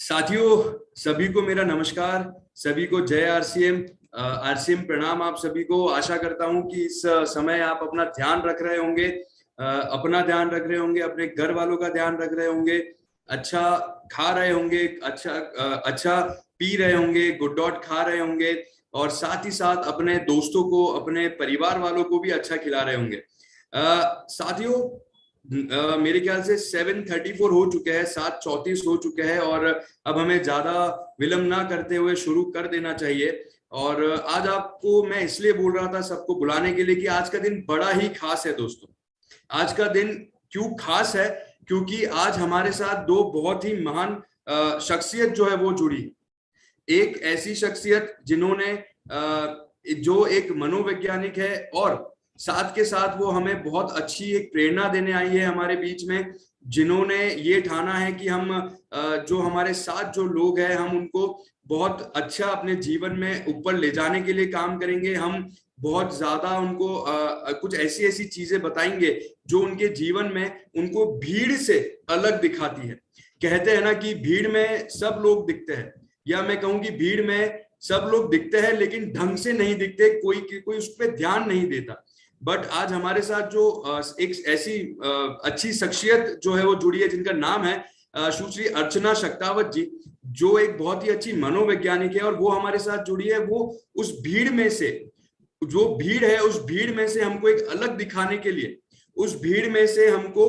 साथियों, सभी को मेरा नमस्कार। सभी को जय आरसीएम। आरसीएम प्रणाम आप सभी को। आशा करता हूं कि इस समय आप अपना ध्यान रख रहे होंगे, अपना ध्यान रख रहे होंगे, अपने घर वालों का ध्यान रख रहे होंगे, अच्छा खा रहे होंगे, अच्छा पी रहे होंगे, गुड डॉट खा रहे होंगे, और साथ ही साथ अपने दोस्तों को, अपने परिवार वालों को भी अच्छा खिला रहे होंगे। साथियों, मेरे ख्याल से 7:34 हो चुके हैं, 7:34 हो चुके हैं, और अब हमें ज्यादा विलंब ना करते हुए शुरू कर देना चाहिए। और आज आपको मैं इसलिए बोल रहा था सबको बुलाने के लिए कि आज का दिन बड़ा ही खास है दोस्तों। आज का दिन क्यों खास है? क्योंकि आज हमारे साथ दो बहुत ही महान शख्सियत जो है वो जुड़ी। एक ऐसी शख्सियत जिन्होंने जो एक मनोवैज्ञानिक है, और साथ के साथ वो हमें बहुत अच्छी एक प्रेरणा देने आई है हमारे बीच में, जिन्होंने ये ठाना है कि हम जो हमारे साथ जो लोग हैं हम उनको बहुत अच्छा अपने जीवन में ऊपर ले जाने के लिए काम करेंगे। हम बहुत ज्यादा उनको कुछ ऐसी ऐसी चीजें बताएंगे जो उनके जीवन में उनको भीड़ से अलग दिखाती है। कहते हैं ना कि भीड़ में सब लोग दिखते हैं, या मैं कहूँ कि भीड़ में सब लोग दिखते हैं लेकिन ढंग से नहीं दिखते, कोई उस पर ध्यान नहीं देता। बट आज हमारे साथ जो एक ऐसी अच्छी शख्सियत जो है वो जुड़ी है, जिनका नाम है सुश्री अर्चना शक्तावत जी, जो एक बहुत ही अच्छी मनोवैज्ञानिक है, और वो हमारे साथ जुड़ी है। वो उस भीड़ में से, जो भीड़ है उस भीड़ में से हमको एक अलग दिखाने के लिए, उस भीड़ में से हमको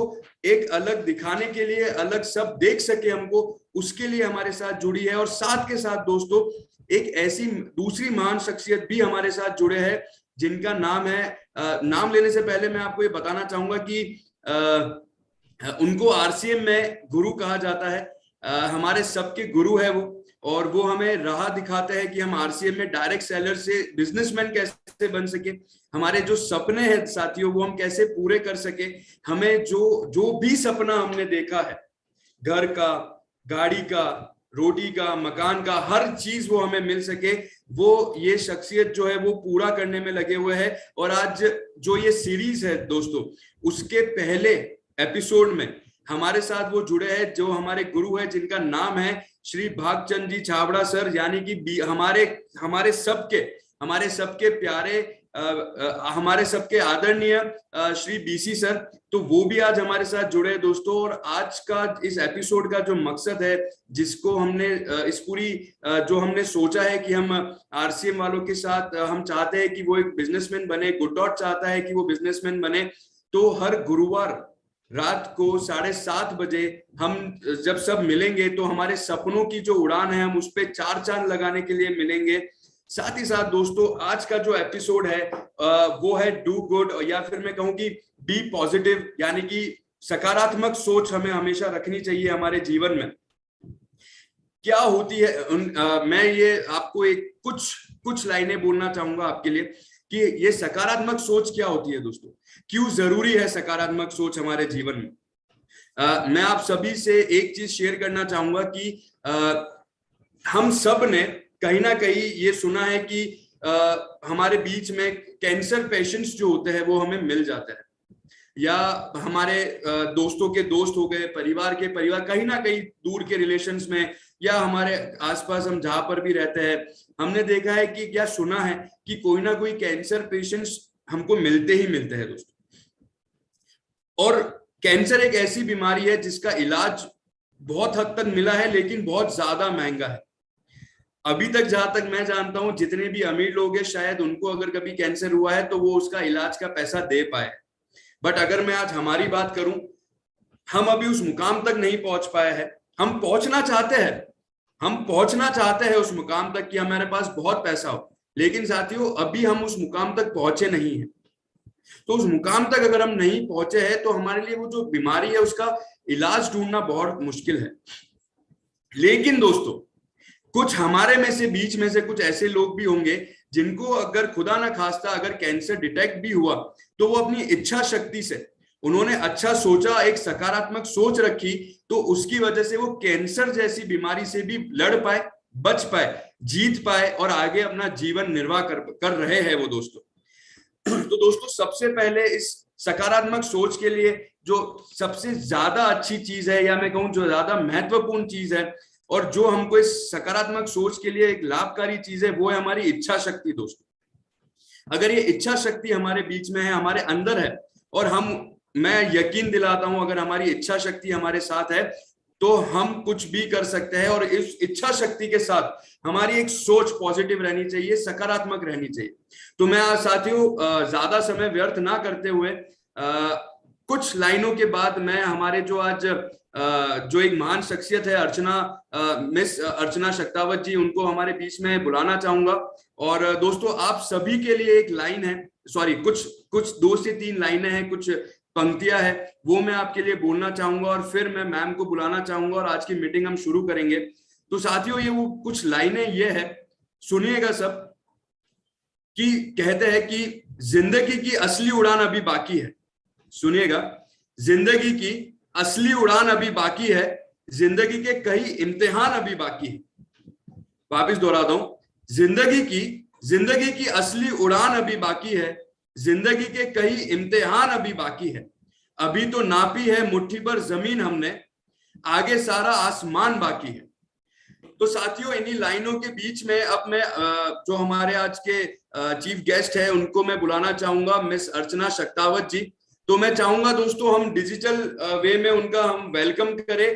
एक अलग दिखाने के लिए, अलग सब देख सके हमको, उसके लिए हमारे साथ जुड़ी है। और साथ के साथ दोस्तों, एक ऐसी दूसरी महान शख्सियत भी हमारे साथ जुड़े हैं, जिनका नाम है, नाम लेने से पहले मैं आपको ये बताना चाहूंगा कि उनको आरसीएम में गुरु कहा जाता है। हमारे सबके गुरु है वो, और वो हमें राह दिखाते हैं कि हम आरसीएम में डायरेक्ट सेलर से बिजनेसमैन कैसे बन सके, हमारे जो सपने हैं साथियों वो हम कैसे पूरे कर सके, हमें जो जो भी सपना हमने देखा है, घर का, गाड़ी का, रोटी का, मकान का, हर चीज वो हमें मिल सके, वो ये शख्सियत जो है वो पूरा करने में लगे हुए हैं। और आज जो ये सीरीज है दोस्तों, उसके पहले एपिसोड में हमारे साथ वो जुड़े हैं जो हमारे गुरु है, जिनका नाम है श्री भागचंद जी छाबड़ा सर, यानी कि हमारे सबके प्यारे, हमारे सबके आदरणीय श्री बीसी सर। तो वो भी आज हमारे साथ जुड़े हैं दोस्तों। और आज का इस एपिसोड का जो मकसद है, जिसको हमने इस पूरी जो हमने सोचा है कि हम आरसीएम वालों के साथ हम चाहते हैं कि वो एक बिजनेसमैन बने, गुड डॉट चाहता है कि वो बिजनेसमैन बने। तो हर गुरुवार रात को 7:30 बजे हम जब सब मिलेंगे तो हमारे सपनों की जो उड़ान है हम उस पर 4 चांद लगाने के लिए मिलेंगे। साथ ही साथ दोस्तों, आज का जो एपिसोड है वो है डू गुड, या फिर मैं कहूं कि बी पॉजिटिव, यानी कि सकारात्मक सोच हमें हमेशा रखनी चाहिए हमारे जीवन में। क्या होती है मैं ये आपको एक कुछ लाइनें बोलना चाहूंगा आपके लिए कि ये सकारात्मक सोच क्या होती है दोस्तों, क्यों जरूरी है सकारात्मक सोच हमारे जीवन में। मैं आप सभी से एक चीज शेयर करना चाहूंगा कि हम सब ने कहीं ना कहीं ये सुना है कि हमारे बीच में कैंसर पेशेंट्स जो होते हैं वो हमें मिल जाते हैं, या हमारे दोस्तों के दोस्त हो गए, परिवार के परिवार, कहीं ना कहीं दूर के रिलेशंस में, या हमारे आसपास हम जहां पर भी रहते हैं, हमने देखा है कि क्या सुना है कि कोई ना कोई कैंसर पेशेंट्स हमको मिलते ही मिलते हैं दोस्तों। और कैंसर एक ऐसी बीमारी है जिसका इलाज बहुत हद तक मिला है, लेकिन बहुत ज्यादा महंगा है। अभी तक जहां तक मैं जानता हूं, जितने भी अमीर लोग हैं शायद उनको अगर कभी कैंसर हुआ है तो वो उसका इलाज का पैसा दे पाए। बट अगर मैं आज हमारी बात करूं, हम अभी उस मुकाम तक नहीं पहुंच पाए हैं। हम पहुंचना चाहते हैं, हम पहुंचना चाहते हैं उस मुकाम तक कि हमारे पास बहुत पैसा हो, लेकिन साथियों अभी हम उस मुकाम तक पहुंचे नहीं है। तो उस मुकाम तक अगर हम नहीं पहुंचे हैं तो हमारे लिए वो जो बीमारी है उसका इलाज ढूंढना बहुत मुश्किल है। लेकिन दोस्तों, कुछ हमारे में से, बीच में से कुछ ऐसे लोग भी होंगे जिनको अगर खुदा ना खास्ता अगर कैंसर डिटेक्ट भी हुआ तो वो अपनी इच्छा शक्ति से, उन्होंने अच्छा सोचा, एक सकारात्मक सोच रखी, तो उसकी वजह से वो कैंसर जैसी बीमारी से भी लड़ पाए, बच पाए, जीत पाए, और आगे अपना जीवन निर्वाह कर रहे हैं वो दोस्तों। तो दोस्तों, सबसे पहले इस सकारात्मक सोच के लिए जो सबसे ज्यादा अच्छी चीज है, या मैं कहूं जो ज्यादा महत्वपूर्ण चीज है, और जो हमको इस सकारात्मक सोच के लिए एक लाभकारी चीज है, वो है हमारी इच्छा शक्ति दोस्तों। अगर ये इच्छा शक्ति हमारे बीच में है, हमारे अंदर है, और मैं यकीन दिलाता हूं अगर हमारी इच्छा शक्ति हमारे साथ है तो हम कुछ भी कर सकते हैं। और इस इच्छा शक्ति के साथ हमारी एक सोच पॉजिटिव रहनी चाहिए, सकारात्मक रहनी चाहिए। तो मैं साथियों ज्यादा समय व्यर्थ ना करते हुए कुछ लाइनों के बाद मैं हमारे जो आज जो एक महान शख्सियत है मिस अर्चना शक्तावत जी, उनको हमारे बीच में बुलाना चाहूंगा। और दोस्तों आप सभी के लिए एक लाइन है, सॉरी कुछ 2 से 3 लाइनें हैं, कुछ पंक्तियां है, वो मैं आपके लिए बोलना चाहूंगा और फिर मैं मैम को बुलाना चाहूंगा और आज की मीटिंग हम शुरू करेंगे। तो साथियों ये वो कुछ लाइनें ये है, सुनिएगा सब, कि कहते हैं कि जिंदगी की असली उड़ान अभी बाकी है। सुनिएगा, जिंदगी की असली उड़ान अभी बाकी है, जिंदगी के कई इम्तिहान अभी बाकी है। वापिस दोहराता हूं, जिंदगी की असली उड़ान अभी बाकी है, जिंदगी के कई इम्तिहान अभी बाकी है। अभी तो नापी है मुट्ठी भर जमीन हमने, आगे सारा आसमान बाकी है। तो साथियों इन्हीं लाइनों के बीच में अब मैं जो हमारे आज के चीफ गेस्ट है उनको मैं बुलाना चाहूंगा, मिस अर्चना शक्तावत जी। तो मैं चाहूंगा दोस्तों हम डिजिटल वे में उनका हम वेलकम करें।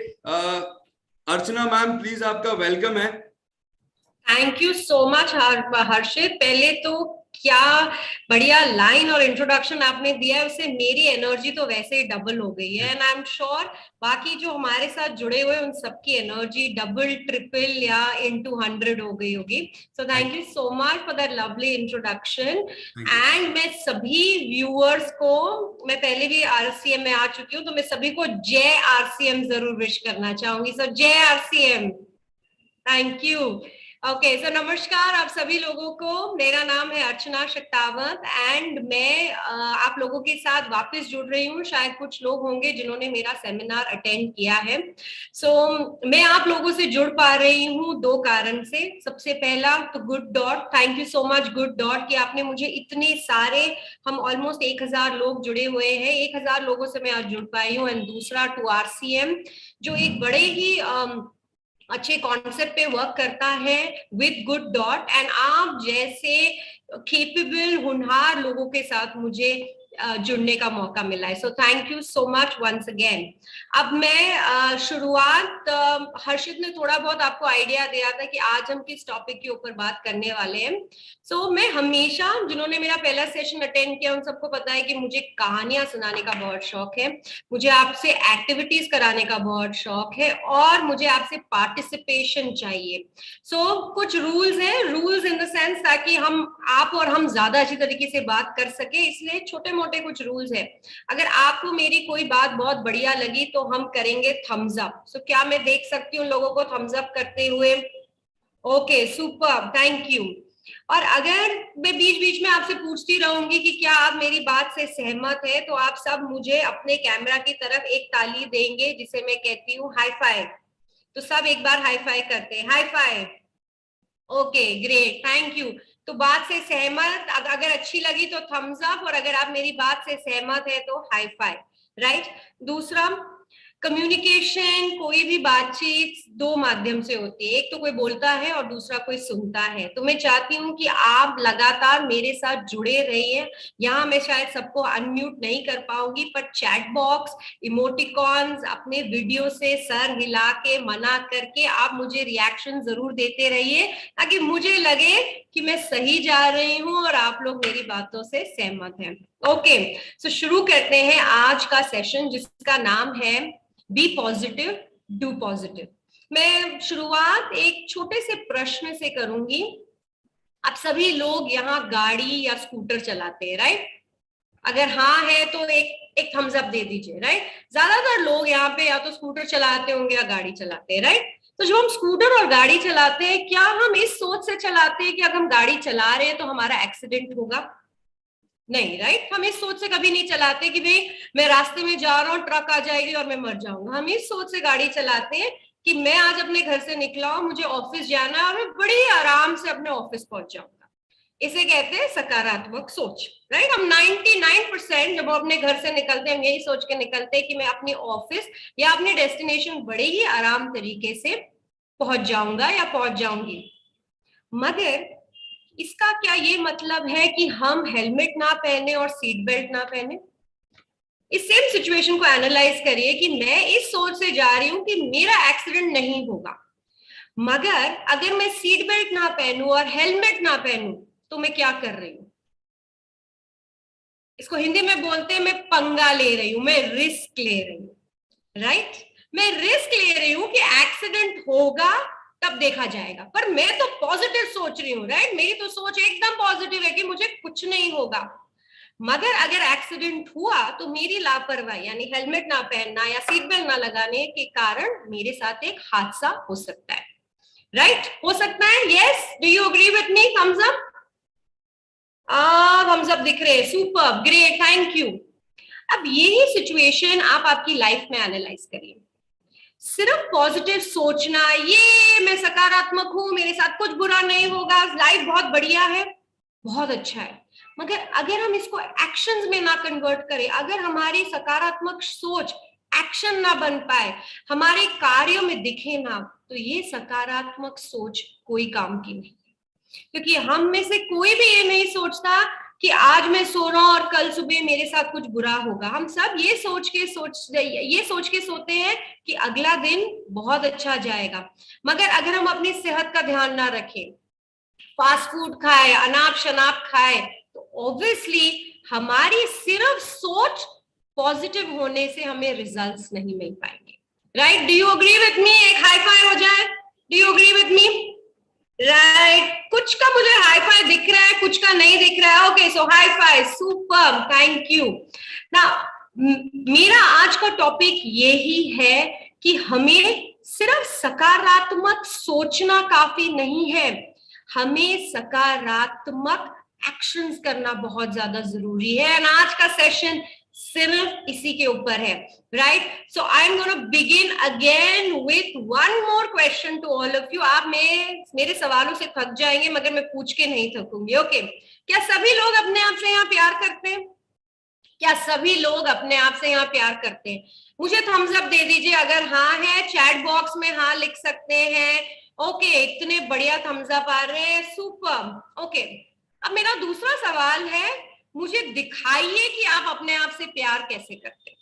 अर्चना मैम प्लीज, आपका वेलकम है। थैंक यू सो मच हर्षित। पहले तो क्या बढ़िया लाइन और इंट्रोडक्शन आपने दिया है, उससे मेरी एनर्जी तो वैसे ही डबल हो गई है। एंड आई एम श्योर बाकी जो हमारे साथ जुड़े हुए उन सबकी एनर्जी डबल, ट्रिपल या इनटू 100 हो गई होगी। सो thank you so much for that lovely introduction. And मैं सभी व्यूअर्स को, मैं पहले भी आरसीएम में आ चुकी हूँ, तो मैं सभी को जय आरसीएम जरूर विश करना चाहूंगी। सो जय RCM, thank you. Okay so नमस्कार आप सभी लोगों को। मेरा नाम है अर्चना शक्तावत एंड मैं आप लोगों के साथ वापस जुड़ रही हूँ। शायद कुछ लोग होंगे जिन्होंने मेरा सेमिनार अटेंड किया है। मैं आप लोगों से जुड़ पा रही हूँ 2 कारण से। सबसे पहला तो good dot, thank you so much good dot कि आपने मुझे इतने सारे, हम ऑलमोस्ट 1000 लोग जुड़े हुए हैं, 1000 लोगों से मैं आज जुड़ पाई हूँ। एंड दूसरा टू आरसीएम जो एक बड़े ही अच्छे कॉन्सेप्ट पे वर्क करता है विद गुड डॉट। एंड आप जैसे केपेबल होनहार लोगों के साथ मुझे जुड़ने का मौका मिला है। So thank you so much once again. अब मैं शुरुआत, हर्षित ने थोड़ा बहुत आपको आइडिया दिया था कि आज हम किस टॉपिक के ऊपर बात करने वाले हैं। मैं हमेशा, जिन्होंने मेरा पहला सेशन अटेंड किया उन सबको पता है कि मुझे कहानियां सुनाने का बहुत शौक है, मुझे आपसे एक्टिविटीज कराने का बहुत शौक है और मुझे आपसे पार्टिसिपेशन चाहिए। कुछ रूल्स हैं, रूल्स इन द सेंस ताकि आप और हम ज्यादा अच्छी तरीके से बात कर सके, इसलिए छोटे मोटे कुछ रूल्स है। अगर आपको मेरी कोई बात बहुत बढ़िया लगी तो हम करेंगे थम्स अप। क्या मैं देख सकती हूँ लोगों को थम्स अप करते हुए? Okay super, thank you. और अगर मैं बीच बीच में आपसे पूछती रहूंगी कि क्या आप मेरी बात से सहमत है, तो आप सब मुझे अपने कैमरा की तरफ एक ताली देंगे जिसे मैं कहती हूँ हाई फाइव। तो सब एक बार हाई फाइव करते हैं, high five. Okay great, thank you. तो बात से सहमत, अगर अच्छी लगी तो थम्स अप, और अगर आप मेरी बात से सहमत है तो हाई फाइव, राइट। दूसरा, कम्युनिकेशन, कोई भी बातचीत 2 माध्यम से होती है, एक तो कोई बोलता है और दूसरा कोई सुनता है। तो मैं चाहती हूँ कि आप लगातार मेरे साथ जुड़े रहिए। यहाँ मैं शायद सबको अनम्यूट नहीं कर पाऊंगी, पर चैट बॉक्स, इमोटिकॉन्स, अपने वीडियो से सर हिला के, मना करके आप मुझे रिएक्शन जरूर देते रहिए ताकि मुझे लगे कि मैं सही जा रही हूँ और आप लोग मेरी बातों से सहमत हैं। ओके सो शुरू करते हैं आज का सेशन जिसका नाम है बी पॉजिटिव डू पॉजिटिव। मैं शुरुआत एक छोटे से प्रश्न से करूंगी। आप सभी लोग यहाँ गाड़ी या स्कूटर चलाते हैं, राइट? अगर हाँ है तो एक थम्स अप दे दीजिए, राइट? ज्यादातर लोग यहाँ पे या तो स्कूटर चलाते होंगे या गाड़ी चलाते हैं, राइट? तो जब हम स्कूटर और गाड़ी चलाते हैं, क्या हम इस सोच से चलाते हैं कि अगर हम गाड़ी चला रहे हैं तो हमारा एक्सीडेंट होगा? नहीं, राइट? हम इस सोच से कभी नहीं चलाते कि भाई मैं रास्ते में जा रहा हूँ, ट्रक आ जाएगी और मैं मर जाऊंगा। हम इस सोच से गाड़ी चलाते हैं कि मैं आज अपने घर से निकला हूं, मुझे ऑफिस जाना है और मैं बड़ी आराम से अपने ऑफिस पहुंच जाऊंगा। इसे कहते हैं सकारात्मक सोच, राइट? हम 99% जब हम अपने घर से निकलते हैं हम यही सोच के निकलते हैं कि मैं अपने ऑफिस या अपने डेस्टिनेशन बड़े ही आराम तरीके से पहुंच जाऊंगा या पहुंच जाऊंगी। मगर इसका क्या ये मतलब है कि हम हेलमेट ना पहने और सीट बेल्ट ना पहने? इस सेम सिचुएशन को एनालाइज करिए कि मैं इस सोच से जा रही हूं कि मेरा एक्सीडेंट नहीं होगा, मगर अगर मैं सीट बेल्ट ना पहनूं और हेलमेट ना पहनूं तो मैं क्या कर रही हूं? इसको हिंदी में बोलते हैं मैं पंगा ले रही हूं, मैं रिस्क ले रही हूं, राइट? मैं रिस्क ले रही हूं कि एक्सीडेंट होगा तब देखा जाएगा, पर मैं तो पॉजिटिव सोच रही हूँ, राइट? मेरी तो सोच एकदम पॉजिटिव है कि मुझे कुछ नहीं होगा। मगर अगर एक्सीडेंट हुआ तो मेरी लापरवाही यानी हेलमेट ना पहनना या सीट बेल्ट ना लगाने के कारण मेरे साथ एक हादसा हो सकता है, राइट? हो सकता है। Yes, do you agree with me? Thumbs up. Thumbs up दिख रहे हैं, सुपर, ग्रेट, थैंक यू। अब यही सिचुएशन आप आपकी लाइफ में एनालाइज करिए। सिर्फ पॉजिटिव सोचना, ये मैं सकारात्मक हूं, मेरे साथ कुछ बुरा नहीं होगा, लाइफ बहुत बढ़िया है, बहुत अच्छा है। मगर अगर हम इसको एक्शंस में ना कन्वर्ट करें, अगर हमारी सकारात्मक सोच एक्शन ना बन पाए, हमारे कार्यों में दिखे ना, तो ये सकारात्मक सोच कोई काम की नहीं। क्योंकि हम में से कोई भी ये नहीं सोचता कि आज मैं सो रहा हूं और कल सुबह मेरे साथ कुछ बुरा होगा। हम सब ये सोच के सोते हैं कि अगला दिन बहुत अच्छा जाएगा। मगर अगर हम अपनी सेहत का ध्यान ना रखें, फास्ट फूड खाए, अनाप शनाप खाए, तो ऑब्वियसली हमारी सिर्फ सोच पॉजिटिव होने से हमें रिजल्ट्स नहीं मिल पाएंगे, right? Do you agree with me? एक हाई फाई हो जाए। Do you agree with me? Right. कुछ का मुझे हाई फाई दिख रहा है, कुछ का नहीं दिख रहा है। Okay, so hi fi, super, thank you. ना, मेरा आज का टॉपिक यही है कि हमें सिर्फ सकारात्मक सोचना काफी नहीं है, हमें सकारात्मक एक्शंस करना बहुत ज्यादा जरूरी है। एंड आज का सेशन सिर्फ इसी के ऊपर है, right? So I am gonna begin again with one more question to all of you. आप मेरे सवालों से थक जाएंगे, मगर मैं पूछ के नहीं थकूंगी। ओके, क्या सभी लोग अपने आप से यहाँ प्यार करते हैं? क्या सभी लोग अपने आप से यहाँ प्यार करते हैं? मुझे थम्स अप दे दीजिए अगर हाँ है, चैट बॉक्स में हाँ लिख सकते हैं। ओके, इतने बढ़िया थम्स अप आ रहे हैं, सुपर। ओके, अब मेरा दूसरा सवाल है, मुझे दिखाइए कि आप अपने आप से प्यार कैसे करते हैं।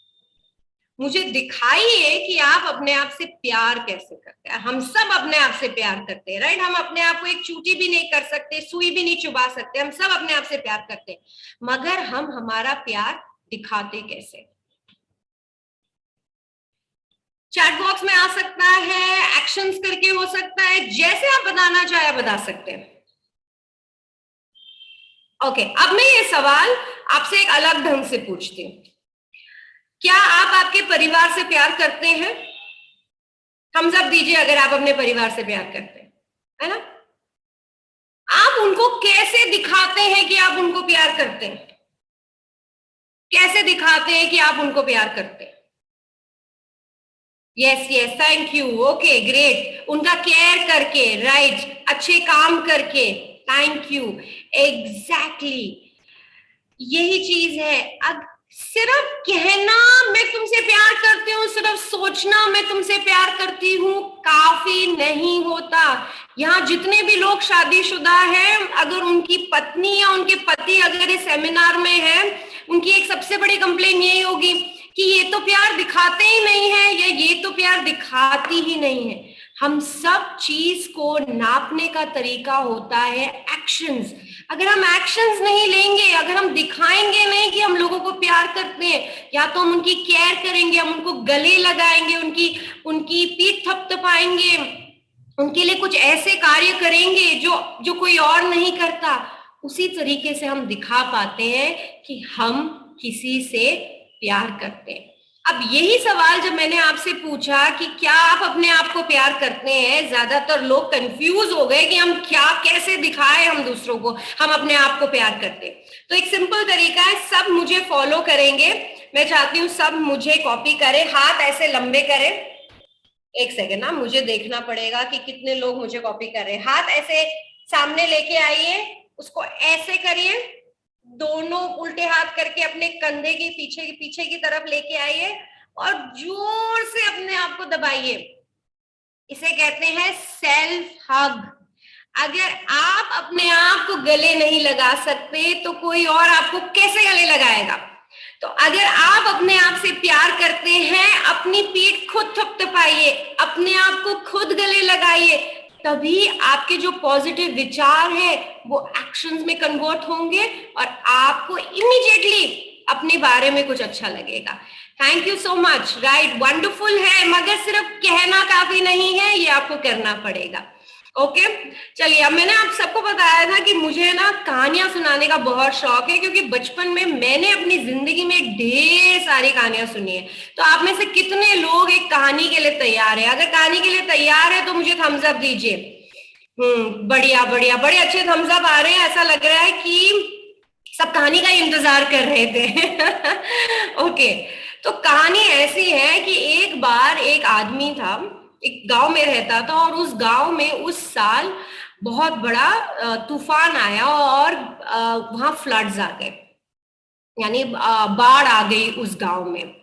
मुझे दिखाइए कि आप अपने आप से प्यार कैसे करते हैं। हम सब अपने आप से प्यार करते हैं, राइट? हम अपने आप को एक चूटी भी नहीं कर सकते, सुई भी नहीं चुबा सकते, हम सब अपने आप से प्यार करते हैं। मगर हम हमारा प्यार दिखाते कैसे? चैट बॉक्स में आ सकता है, एक्शंस करके हो सकता है, जैसे आप बताना चाहे बता सकते हैं। ओके, अब मैं ये सवाल आपसे एक अलग ढंग से पूछती हूँ। क्या आप आपके परिवार से प्यार करते हैं? थम्स अप दीजिए अगर आप अपने परिवार से प्यार करते हैं, है ना? आप उनको कैसे दिखाते हैं कि आप उनको प्यार करते हैं? कैसे दिखाते हैं कि आप उनको प्यार करते हैं? Yes yes, thank you. Okay, great. उनका केयर करके, राइट? अच्छे काम करके, थैंक यू। एग्जैक्टली यही चीज है। अब सिर्फ कहना मैं तुमसे प्यार करती हूँ, सिर्फ सोचना मैं तुमसे प्यार करती हूँ काफी नहीं होता। यहाँ जितने भी लोग शादीशुदा हैं, अगर उनकी पत्नी या उनके पति अगर इस सेमिनार में है, उनकी एक सबसे बड़ी कंप्लेन यही होगी कि ये तो प्यार दिखाते ही नहीं है, या ये तो प्यार दिखाती ही नहीं है। हम सब चीज को नापने का तरीका होता है एक्शंस। अगर हम एक्शंस नहीं लेंगे, अगर हम दिखाएंगे नहीं कि हम लोगों को प्यार करते हैं, या तो हम उनकी केयर करेंगे, हम उनको गले लगाएंगे, उनकी पीठ थपथपाएंगे, उनके लिए कुछ ऐसे कार्य करेंगे जो कोई और नहीं करता, उसी तरीके से हम दिखा पाते हैं कि हम किसी से प्यार करते हैं। अब यही सवाल जब मैंने आपसे पूछा कि क्या आप अपने आप को प्यार करते हैं, ज्यादातर लोग कंफ्यूज हो गए कि हम क्या कैसे दिखाएं हम दूसरों को हम अपने आप को प्यार करते हैं। तो एक सिंपल तरीका है, सब मुझे फॉलो करेंगे। मैं चाहती हूँ सब मुझे कॉपी करें, हाथ ऐसे लंबे करें। एक सेकेंड ना, मुझे देखना पड़ेगा कि कितने लोग मुझे कॉपी कर रहे हैं। हाथ ऐसे सामने लेके आइए, उसको ऐसे करिए, दोनों उल्टे हाथ करके अपने कंधे के पीछे की तरफ लेके आइए और जोर से अपने आप को दबाइए। इसे कहते हैं सेल्फ हग। अगर आप अपने आप को गले नहीं लगा सकते तो कोई और आपको कैसे गले लगाएगा? तो अगर आप अपने आप से प्यार करते हैं, अपनी पीठ खुद थपथपाइए, अपने आप को खुद गले लगाइए, तभी आपके जो पॉजिटिव विचार है वो एक्शंस में कन्वर्ट होंगे और आपको इमीडिएटली अपने बारे में कुछ अच्छा लगेगा। Thank you so much. Right, wonderful है, मगर सिर्फ कहना काफी नहीं है, ये आपको करना पड़ेगा। ओके चलिए, अब मैंने आप सबको बताया था कि मुझे ना कहानियां सुनाने का बहुत शौक है, क्योंकि बचपन में मैंने अपनी जिंदगी में ढेर सारी कहानियां सुनी है। तो आप में से कितने लोग एक कहानी के लिए तैयार है? अगर कहानी के लिए तैयार है तो मुझे थम्स अप दीजिए। बढ़िया बढ़िया, बड़े अच्छे थम्स अप आ रहे हैं। ऐसा लग रहा है कि सब कहानी का इंतजार कर रहे थे। ओके, तो कहानी ऐसी है कि एक बार एक आदमी था, एक गांव में रहता था, और उस गांव में उस साल बहुत बड़ा तूफान आया और वहां फ्लड्स आ गए, यानी बाढ़ आ गई उस गांव में।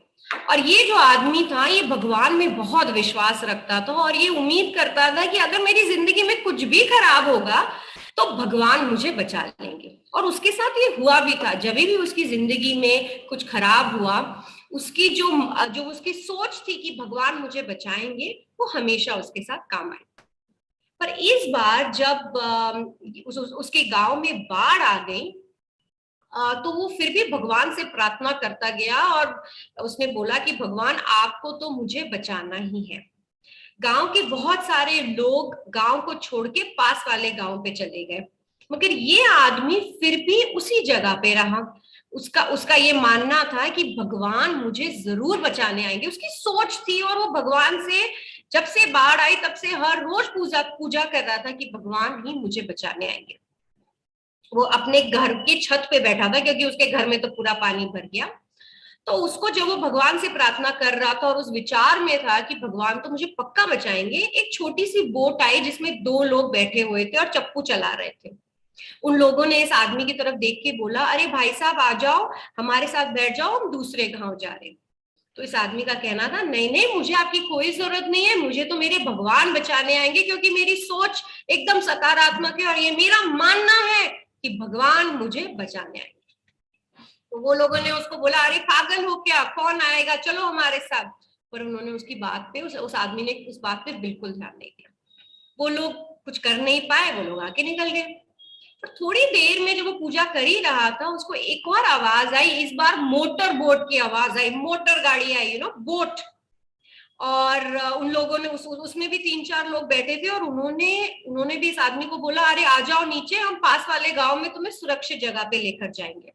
और ये जो आदमी था, ये भगवान में बहुत विश्वास रखता था और ये उम्मीद करता था कि अगर मेरी जिंदगी में कुछ भी खराब होगा तो भगवान मुझे बचा लेंगे। और उसके साथ ये हुआ भी था। जब भी उसकी जिंदगी में कुछ खराब हुआ, उसकी जो उसकी सोच थी कि भगवान मुझे बचाएंगे, वो हमेशा उसके साथ काम आई। पर इस बार जब उसके गांव में बाढ़ आ गई, तो वो फिर भी भगवान से प्रार्थना करता गया और उसने बोला कि भगवान, आपको तो मुझे बचाना ही है। गांव के बहुत सारे लोग गांव को छोड़ के पास वाले गांव पे चले गए, मगर ये आदमी फिर भी उसी जगह पे रहा। उसका ये मानना था कि भगवान मुझे जरूर बचाने आएंगे, उसकी सोच थी। और वो भगवान से जब से बाढ़ आई तब से हर रोज पूजा कर रहा था कि भगवान ही मुझे बचाने आएंगे। वो अपने घर की छत पे बैठा था, क्योंकि उसके घर में तो पूरा पानी भर गया। तो उसको जब वो भगवान से प्रार्थना कर रहा था और उस विचार में था कि भगवान तो मुझे पक्का बचाएंगे, एक छोटी सी बोट आई जिसमें 2 लोग बैठे हुए थे और चप्पू चला रहे थे। उन लोगों ने इस आदमी की तरफ देख के बोला, अरे भाई साहब, आ जाओ, हमारे साथ बैठ जाओ, हम दूसरे गांव जा रहे हैं। तो इस आदमी का कहना था, नहीं नहीं, मुझे आपकी कोई जरूरत नहीं है, मुझे तो मेरे भगवान बचाने आएंगे, क्योंकि मेरी सोच एकदम सकारात्मक है और ये मेरा मानना है कि भगवान मुझे बचाने आएंगे। तो वो लोगों ने उसको बोला, अरे पागल हो क्या, कौन आएगा, चलो हमारे साथ। पर उन्होंने उसकी बात पे, उस आदमी ने उस बात पे बिल्कुल ध्यान नहीं दिया। वो लोग कुछ कर नहीं पाए, वो लोग आके निकल गए। पर थोड़ी देर में जब वो पूजा कर ही रहा था, उसको एक और आवाज आई। इस बार मोटर बोट की आवाज आई, मोटर गाड़ी आई, बोट। और उन लोगों ने उसमें भी 3-4 लोग बैठे थे और उन्होंने भी इस आदमी को बोला, अरे आ जाओ नीचे, हम पास वाले गांव में तुम्हें सुरक्षित जगह पे लेकर जाएंगे।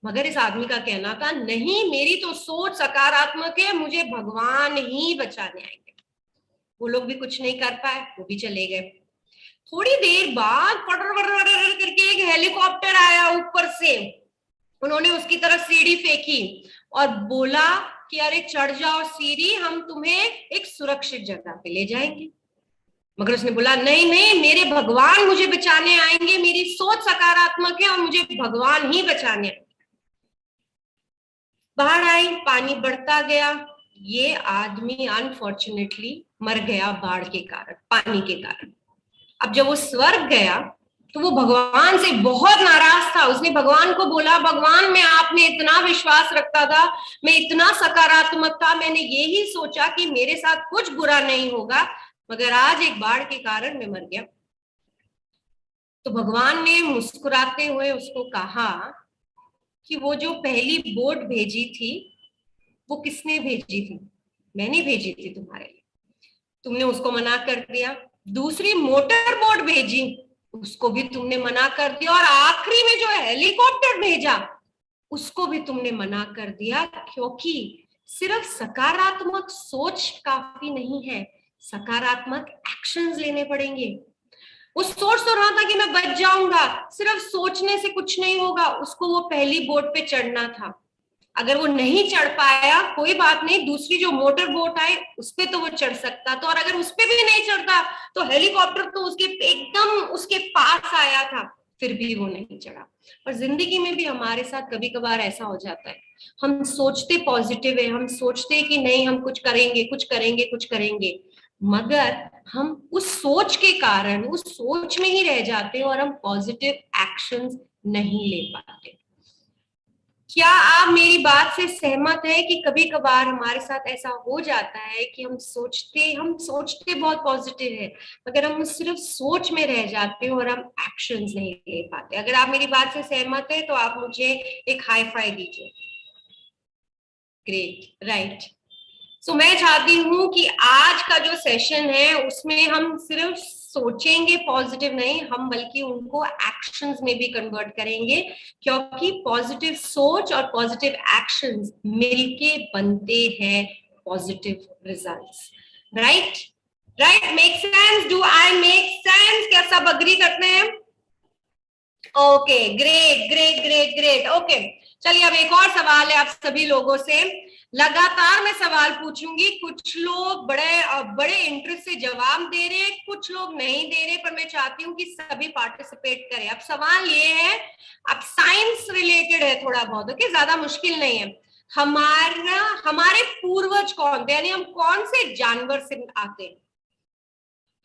मगर इस आदमी का कहना था, नहीं, मेरी तो सोच सकारात्मक है, मुझे भगवान ही बचाने आएंगे। वो लोग भी कुछ नहीं कर पाए, वो भी चले गए। थोड़ी देर बाद फटर करके एक हेलीकॉप्टर आया ऊपर से। उन्होंने उसकी तरफ सीढ़ी फेंकी और बोला कि अरे चढ़ जाओ सीढ़ी, हम तुम्हें एक सुरक्षित जगह पे ले जाएंगे। मगर उसने बोला, नहीं नहीं, मेरे भगवान मुझे बचाने आएंगे, मेरी सोच सकारात्मक है और मुझे भगवान ही बचाने आएंगे। बाढ़ आई, पानी बढ़ता गया। ये आदमी अनफॉर्चुनेटली मर गया बाढ़ के कारण, पानी के कारण। अब जब वो स्वर्ग गया तो वो भगवान से बहुत नाराज था। उसने भगवान को बोला, भगवान, मैं आप में इतना विश्वास रखता था, मैं इतना सकारात्मक था, मैंने यही सोचा कि मेरे साथ कुछ बुरा नहीं होगा, मगर आज एक बाढ़ के कारण मैं मर गया। तो भगवान ने मुस्कुराते हुए उसको कहा कि वो जो पहली बोट भेजी थी, वो किसने भेजी थी? मैंने भेजी थी तुम्हारे लिए, तुमने उसको मना कर दिया। दूसरी मोटर बोट भेजी, उसको भी तुमने मना कर दिया। और आखिरी में जो हेलीकॉप्टर भेजा, उसको भी तुमने मना कर दिया, क्योंकि सिर्फ सकारात्मक सोच काफी नहीं है, सकारात्मक एक्शंस लेने पड़ेंगे। वो सोच तो रहा था कि मैं बच जाऊंगा, सिर्फ सोचने से कुछ नहीं होगा। उसको वो पहली बोट पे चढ़ना था। अगर वो नहीं चढ़ पाया, कोई बात नहीं, दूसरी जो मोटर बोट आई उस पे तो वो चढ़ सकता था। और अगर उस पे भी नहीं चढ़ता तो हेलीकॉप्टर तो उसके एकदम उसके पास आया था, फिर भी वो नहीं चढ़ा। और जिंदगी में भी हमारे साथ कभी कभार ऐसा हो जाता है, हम सोचते पॉजिटिव है, हम सोचते कि नहीं, हम कुछ करेंगे कुछ करेंगे कुछ करेंगे, मगर हम उस सोच के कारण उस सोच में ही रह जाते हैं और हम पॉजिटिव एक्शंस नहीं ले पाते। क्या आप मेरी बात से सहमत है कि कभी कभार हमारे साथ ऐसा हो जाता है कि हम सोचते बहुत पॉजिटिव है, मगर हम सिर्फ सोच में रह जाते हैं और हम एक्शंस नहीं ले पाते? अगर आप मेरी बात से सहमत है तो आप मुझे एक हाई फाई दीजिए। Great, right. सो मैं चाहती हूं कि आज का जो सेशन है उसमें हम सिर्फ सोचेंगे पॉजिटिव नहीं, हम बल्कि उनको एक्शंस में भी कन्वर्ट करेंगे, क्योंकि पॉजिटिव सोच और पॉजिटिव एक्शंस मिलके बनते हैं positive results. Right, right, make sense? Do I make sense? क्या सब अग्री करते हैं? Okay, great great great great. Okay, चलिए अब एक और सवाल है आप सभी लोगों से। लगातार मैं सवाल पूछूंगी, कुछ लोग बड़े इंटरेस्ट से जवाब दे रहे हैं, कुछ लोग नहीं दे रहे, पर मैं चाहती हूँ कि सभी पार्टिसिपेट करें। अब सवाल ये है, अब साइंस रिलेटेड है थोड़ा बहुत, ओके, ज्यादा मुश्किल नहीं है। हमारे पूर्वज कौन थे, यानी हम कौन से जानवर से आते हैं?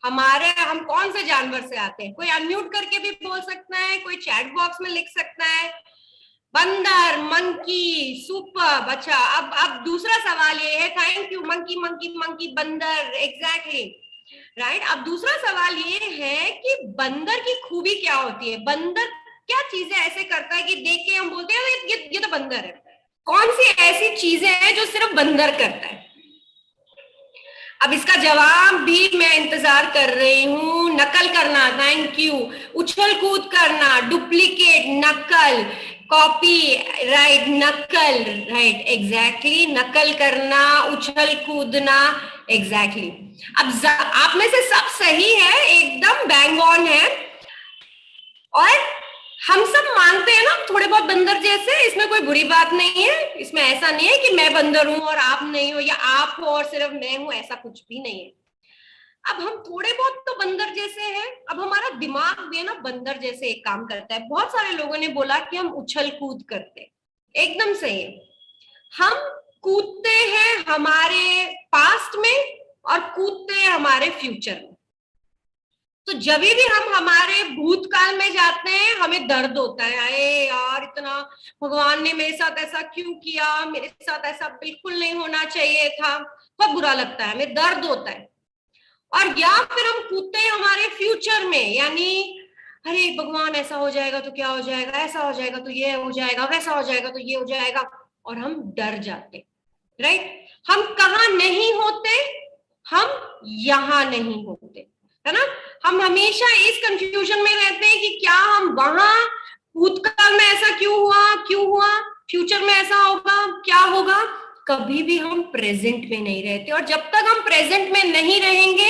हम कौन से जानवर से आते हैं? कोई अनम्यूट करके भी बोल सकता है, कोई चैट बॉक्स में लिख सकता है। बंदर, मंकी, सुपर। अच्छा, अब दूसरा सवाल ये है, thank you, monkey monkey monkey, बंदर, एग्जैक्टली, राइट। अब दूसरा सवाल ये है कि बंदर की खूबी क्या होती है? बंदर क्या चीजें ऐसे करता है कि देख के हम बोलते हैं ये तो बंदर है? कौन सी ऐसी चीजें हैं जो सिर्फ बंदर करता है? अब इसका जवाब भी मैं इंतजार कर रही हूं। नकल करना, थैंक यू। उछल कूद करना, डुप्लीकेट, नकल, कॉपी, राइट, नकल, राइट, एग्जैक्टली, नकल करना, उछल कूदना, एग्जैक्टली। अब आप में से सब सही है, एकदम बैंग ऑन है। और हम सब मानते हैं ना थोड़े बहुत बंदर जैसे, इसमें कोई बुरी बात नहीं है। इसमें ऐसा नहीं है कि मैं बंदर हूं और आप नहीं हो, या आप हो और सिर्फ मैं हूं, ऐसा कुछ भी नहीं है। अब हम थोड़े बहुत तो बंदर जैसे हैं। अब हमारा दिमाग भी है ना बंदर जैसे एक काम करता है। बहुत सारे लोगों ने बोला कि हम उछल कूद करते हैं, एकदम सही है। हम कूदते हैं हमारे पास्ट में और कूदते हैं हमारे फ्यूचर में। तो जब भी हम हमारे भूतकाल में जाते हैं हमें दर्द होता है, अरे यार इतना, भगवान ने मेरे साथ ऐसा क्यों किया, मेरे साथ ऐसा बिल्कुल नहीं होना चाहिए था, बहुत बुरा लगता है, हमें दर्द होता है। और या फिर हम कूदते हैं हमारे फ्यूचर में, यानी अरे भगवान ऐसा हो जाएगा तो क्या हो जाएगा, ऐसा हो जाएगा तो ये हो जाएगा, वैसा हो जाएगा तो ये हो जाएगा, और हम डर जाते, राइट। हम कहाँ नहीं होते, हम यहां नहीं होते, है ना। हम हमेशा इस कंफ्यूजन में रहते हैं कि क्या हम वहां भूतकाल में ऐसा क्यों हुआ, फ्यूचर में ऐसा होगा, क्या होगा। कभी भी हम प्रेजेंट में नहीं रहते, और जब तक हम प्रेजेंट में नहीं रहेंगे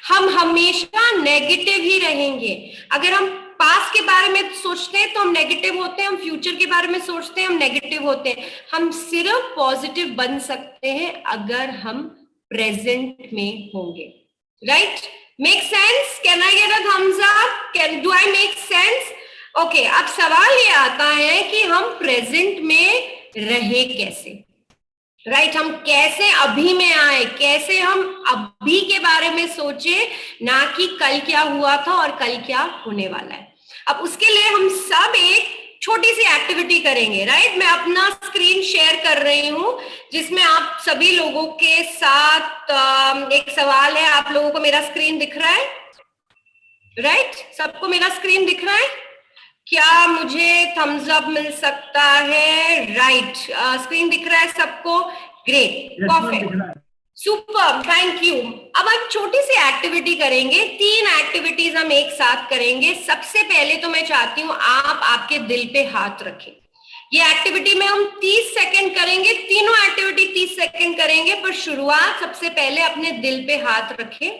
हम हमेशा नेगेटिव ही रहेंगे। अगर हम पास्ट के बारे में सोचते हैं तो हम नेगेटिव होते हैं, हम फ्यूचर के बारे में सोचते हैं हम नेगेटिव होते हैं। हम सिर्फ पॉजिटिव बन सकते हैं अगर हम प्रेजेंट में होंगे, right. Make sense? Can I get a thumbs up? Do I make sense? Okay, अब सवाल ये आता है कि हम प्रेजेंट में रहे कैसे, राइट। हम कैसे अभी में आए, कैसे हम अभी के बारे में सोचे, ना कि कल क्या हुआ था और कल क्या होने वाला है। अब उसके लिए हम सब एक छोटी सी एक्टिविटी करेंगे, राइट। मैं अपना स्क्रीन शेयर कर रही हूं जिसमें आप सभी लोगों के साथ एक सवाल है। आप लोगों को मेरा स्क्रीन दिख रहा है, राइट? सबको मेरा स्क्रीन दिख रहा है? क्या मुझे थम्स अप मिल सकता है? राइट, स्क्रीन दिख रहा है सबको? Great, perfect, super, thank you. अब हम छोटी सी एक्टिविटी करेंगे, 3 एक्टिविटीज हम एक साथ करेंगे। सबसे पहले तो मैं चाहती हूं आप आपके दिल पे हाथ रखें। ये एक्टिविटी में हम 30 सेकंड करेंगे, तीनों एक्टिविटी 30 सेकंड करेंगे, पर शुरुआत सबसे पहले अपने दिल पे हाथ रखें।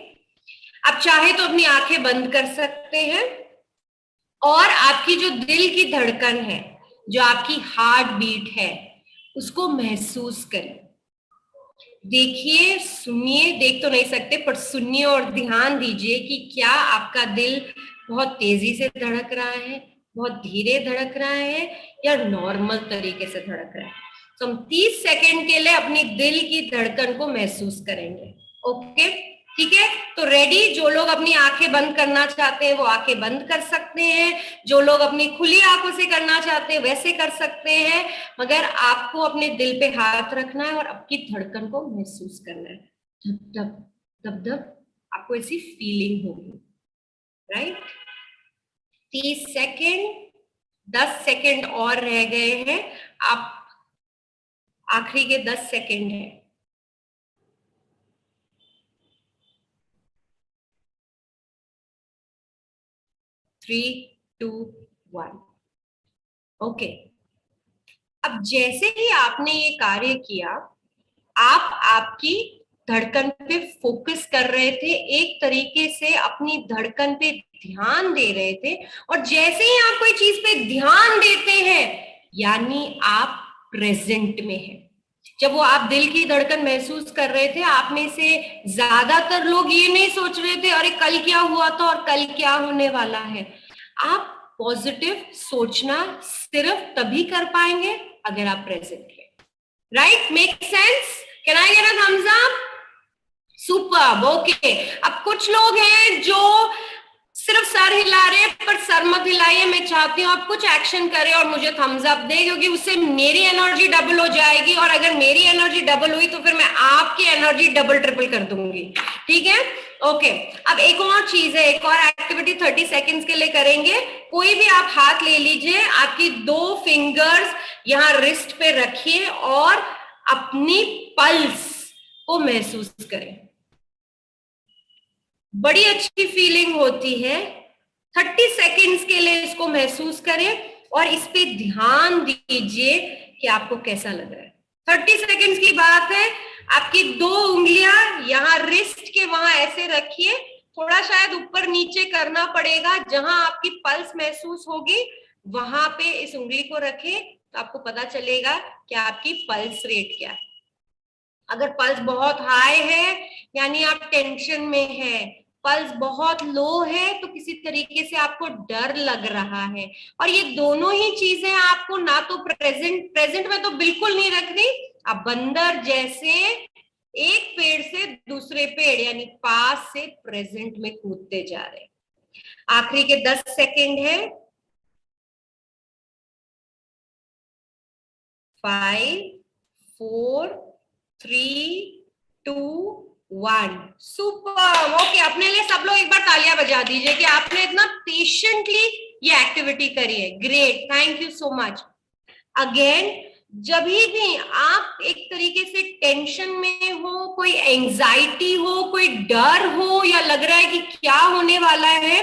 आप चाहे तो अपनी आंखें बंद कर सकते हैं और आपकी जो दिल की धड़कन है, जो आपकी हार्ट बीट है, उसको महसूस करें। देखिए, सुनिए, देख तो नहीं सकते पर सुनिए और ध्यान दीजिए कि क्या आपका दिल बहुत तेजी से धड़क रहा है, बहुत धीरे धड़क रहा है, या नॉर्मल तरीके से धड़क रहा है। तो हम 30 सेकंड के लिए अपनी दिल की धड़कन को महसूस करेंगे। ओके, ठीक है, तो रेडी? जो लोग अपनी आंखें बंद करना चाहते हैं वो आंखें बंद कर सकते हैं, जो लोग अपनी खुली आंखों से करना चाहते हैं वैसे कर सकते हैं, मगर आपको अपने दिल पे हाथ रखना है और आपकी धड़कन को महसूस करना है। धप धप धप धप, आपको ऐसी फीलिंग होगी, राइट? 30 सेकेंड, 10 सेकेंड और रह गए हैं, आप आखिरी के 10 सेकेंड है। 3, 2, 1। ओके, अब जैसे ही आपने ये कार्य किया, आप आपकी धड़कन पे फोकस कर रहे थे, एक तरीके से अपनी धड़कन पे ध्यान दे रहे थे, और जैसे ही आप कोई चीज पे ध्यान देते हैं यानी आप प्रेजेंट में हैं। जब वो आप दिल की धड़कन महसूस कर रहे थे, आप में से ज्यादातर लोग ये नहीं सोच रहे थे अरे कल क्या हुआ था और कल क्या होने वाला है। आप पॉजिटिव सोचना सिर्फ तभी कर पाएंगे अगर आप प्रेजेंट हैं, right? Make sense? Can I get a thumbs up? Super, okay. अब कुछ लोग हैं जो सिर्फ सर हिला रहे हैं, पर सर मत हिलाइए, मैं चाहती हूँ आप कुछ एक्शन करें और मुझे थम्स अप दे, क्योंकि उससे मेरी एनर्जी डबल हो जाएगी, और अगर मेरी एनर्जी डबल हुई तो फिर मैं आपकी एनर्जी डबल ट्रिपल कर दूंगी, ठीक है? ओके, अब एक और चीज है, एक और एक्टिविटी 30 सेकेंड्स के लिए करेंगे। कोई भी आप हाथ ले लीजिए, आपकी 2 फिंगर्स यहाँ रिस्ट पे रखिए और अपनी पल्स को महसूस करें। बड़ी अच्छी फीलिंग होती है। 30 सेकेंड्स के लिए इसको महसूस करें और इस पे ध्यान दीजिए कि आपको कैसा लग रहा है। 30 सेकेंड्स की बात है। आपकी 2 उंगलियां यहाँ रिस्ट के वहां ऐसे रखिए, थोड़ा शायद ऊपर नीचे करना पड़ेगा, जहां आपकी पल्स महसूस होगी वहां पे इस उंगली को रखें, तो आपको पता चलेगा कि आपकी पल्स रेट क्या है। अगर पल्स बहुत हाई है यानी आप टेंशन में है, पल्स बहुत लो है तो किसी तरीके से आपको डर लग रहा है, और ये दोनों ही चीजें आपको ना तो प्रेजेंट में तो बिल्कुल नहीं रखनी। आप बंदर जैसे एक पेड़ से दूसरे पेड़ यानी पास से प्रेजेंट में कूदते जा रहे हैं। आखिरी के 10 सेकेंड है। 5, 4, 3, 2, 1। Super, okay. अपने लिए सब लोग एक बार तालियां बजा दीजिए कि आपने इतना पेशेंटली ये एक्टिविटी करी है। Great, thank you so much. Again, जब भी आप एक तरीके से टेंशन में हो, कोई एंजाइटी हो, कोई डर हो, या लग रहा है कि क्या होने वाला है,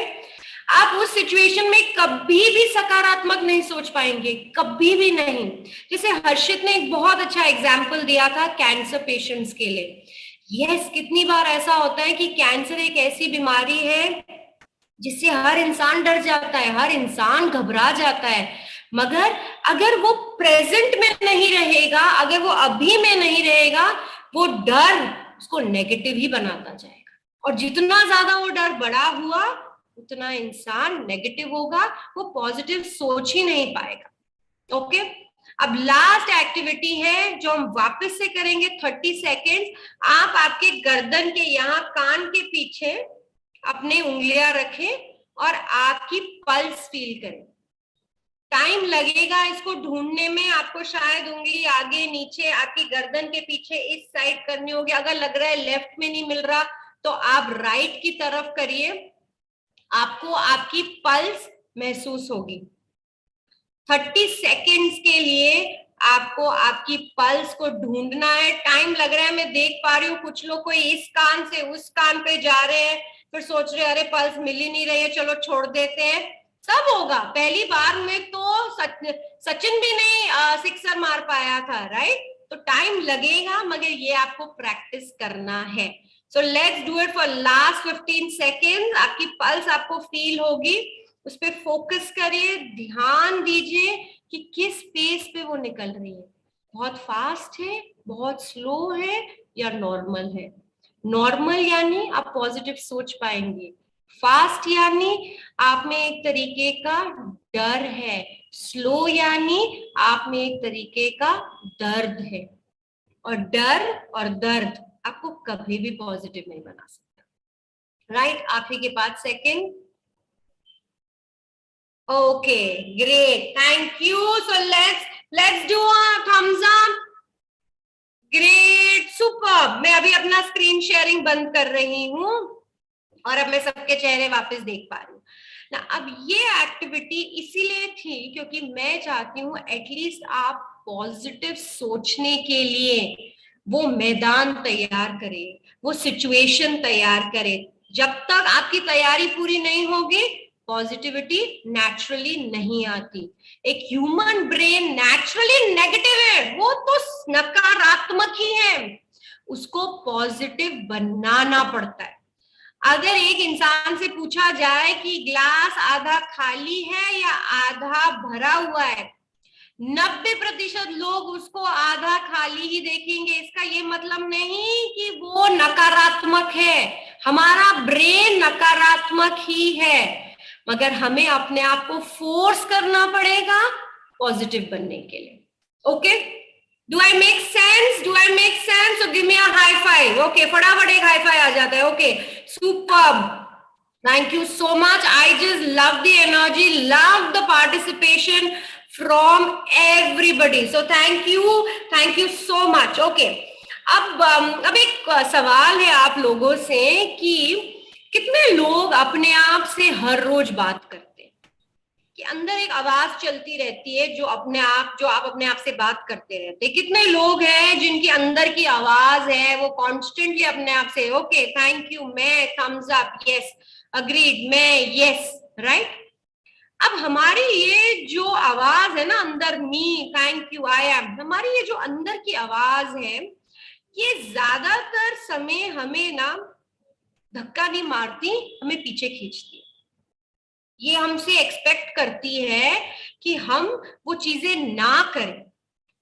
आप उस सिचुएशन में कभी भी सकारात्मक नहीं सोच पाएंगे, कभी भी नहीं। जैसे हर्षित ने एक बहुत अच्छा एग्जाम्पल दिया था कैंसर पेशेंट्स के लिए। यस, कितनी बार ऐसा होता है कि कैंसर एक ऐसी बीमारी है जिससे हर इंसान डर जाता है, हर इंसान घबरा जाता है, मगर अगर वो प्रेजेंट में नहीं रहेगा, अगर वो अभी में नहीं रहेगा, वो डर उसको नेगेटिव ही बनाता जाएगा, और जितना ज्यादा वो डर बड़ा हुआ उतना इंसान नेगेटिव होगा, वो पॉजिटिव सोच ही नहीं पाएगा। ओके, अब लास्ट एक्टिविटी है जो हम वापस से करेंगे। 30 सेकेंड। आप आपके गर्दन के यहाँ कान के पीछे अपने उंगलियां रखें और आपकी पल्स फील करें। टाइम लगेगा इसको ढूंढने में, आपको शायद उंगली आगे नीचे आपकी गर्दन के पीछे इस साइड करनी होगी। अगर लग रहा है लेफ्ट में नहीं मिल रहा तो आप राइट की तरफ करिए, आपको आपकी पल्स महसूस होगी। 30 सेकेंड्स के लिए आपको आपकी पल्स को ढूंढना है। टाइम लग रहा है, मैं देख पा रही हूँ कुछ लोग कोई इस कान से उस कान पे जा रहे हैं, फिर सोच रहे अरे पल्स मिल ही नहीं रही है, चलो छोड़ देते हैं। सब होगा, पहली बार में तो सचिन भी नहीं सिक्सर मार पाया था, राइट? तो टाइम लगेगा, मगर ये आपको प्रैक्टिस करना है। So let's do it for last 15 second. आपकी पल्स आपको फील होगी, उस पर फोकस करिए, ध्यान दीजिए कि किस पेस पे वो निकल रही है। बहुत फास्ट है, बहुत स्लो है, या नॉर्मल है। नॉर्मल यानी आप पॉजिटिव सोच पाएंगे, फास्ट यानी आप में एक तरीके का डर है, स्लो यानी आप में एक तरीके का दर्द है, और डर और दर्द आपको कभी भी पॉजिटिव नहीं बना सकता। राइट, आखिरी के बाद second. Okay, great, thank you. So let's do a thumbs up. Great, super. मैं अभी अपना स्क्रीन शेयरिंग बंद कर रही हूँ और अब मैं सबके चेहरे वापस देख पा रही हूँ ना। अब ये एक्टिविटी इसीलिए थी क्योंकि मैं चाहती हूँ एटलीस्ट आप पॉजिटिव सोचने के लिए वो मैदान तैयार करें, वो सिचुएशन तैयार करें। जब तक आपकी तैयारी पूरी नहीं होगी पॉजिटिविटी नेचुरली नहीं आती। एक ह्यूमन ब्रेन नेचुरली नेगेटिव है, वो तो नकारात्मक ही है, उसको पॉजिटिव बनाना पड़ता है। अगर एक इंसान से पूछा जाए कि ग्लास आधा खाली है या आधा भरा हुआ है, 90% लोग उसको आधा खाली ही देखेंगे। इसका ये मतलब नहीं कि वो नकारात्मक है, हमारा ब्रेन नकारात्मक ही है, मगर हमें अपने आप को फोर्स करना पड़ेगा पॉजिटिव बनने के लिए। Okay, do I make sense? Do I make sense? So give me a high five. Okay, फटाफट एक हाई फाइव आ जाता है। Okay, superb, thank you so much. I just love the energy, love the participation from everybody, so thank you so much. Okay, अब एक सवाल है आप लोगों से कि कितने लोग अपने आप से हर रोज बात करते हैं, कि अंदर एक आवाज चलती रहती है जो आप अपने आप से बात करते रहते हैं। कितने लोग हैं जिनकी अंदर की आवाज है वो कॉन्स्टेंटली अपने आप से, ओके थैंक यू, मैं, थम्स अप, यस, अग्रीड, मैं, यस, राइट। अब हमारी ये जो आवाज है ना अंदर, मी, थैंक यू, आई एम, हमारी ये जो अंदर की आवाज है ये ज्यादातर समय हमें ना धक्का नहीं मारती, हमें पीछे खींचती है। ये हमसे एक्सपेक्ट करती है कि हम वो चीजें ना करें।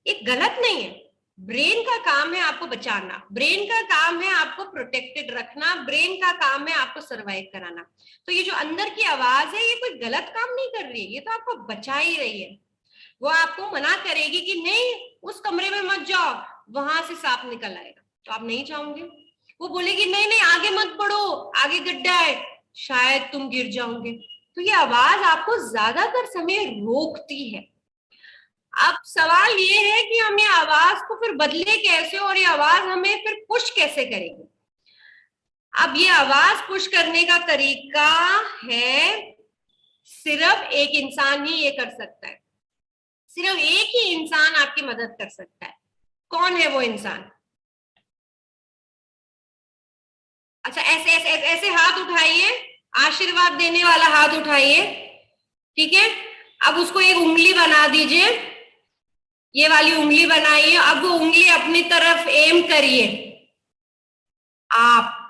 ये गलत नहीं है, ब्रेन का काम है आपको बचाना, ब्रेन का काम है आपको प्रोटेक्टेड रखना, ब्रेन का काम है आपको सरवाइव कराना। तो ये जो अंदर की आवाज है ये कोई गलत काम नहीं कर रही है, ये तो आपको बचा ही रही है। वो आपको मना करेगी कि नहीं उस कमरे में मत जाओ, वहां से सांप निकल आएगा, तो आप नहीं चाहोगे। वो बोलेगी नहीं नहीं आगे मत बढ़ो, आगे गड्ढा है, शायद तुम गिर जाओगे। तो ये आवाज आपको ज्यादातर समय रोकती है। अब सवाल ये है कि हम ये आवाज को फिर बदले कैसे और ये आवाज हमें फिर पुश कैसे करेगी। अब ये आवाज पुश करने का तरीका है, सिर्फ एक इंसान ही ये कर सकता है, सिर्फ एक ही इंसान आपकी मदद कर सकता है। कौन है वो इंसान? अच्छा, ऐसे ऐसे ऐसे, ऐसे हाथ उठाइए, आशीर्वाद देने वाला हाथ उठाइए, ठीक है। अब उसको एक उंगली बना दीजिए, ये वाली उंगली बनाइए। अब वो उंगली अपनी तरफ एम करिए। आप,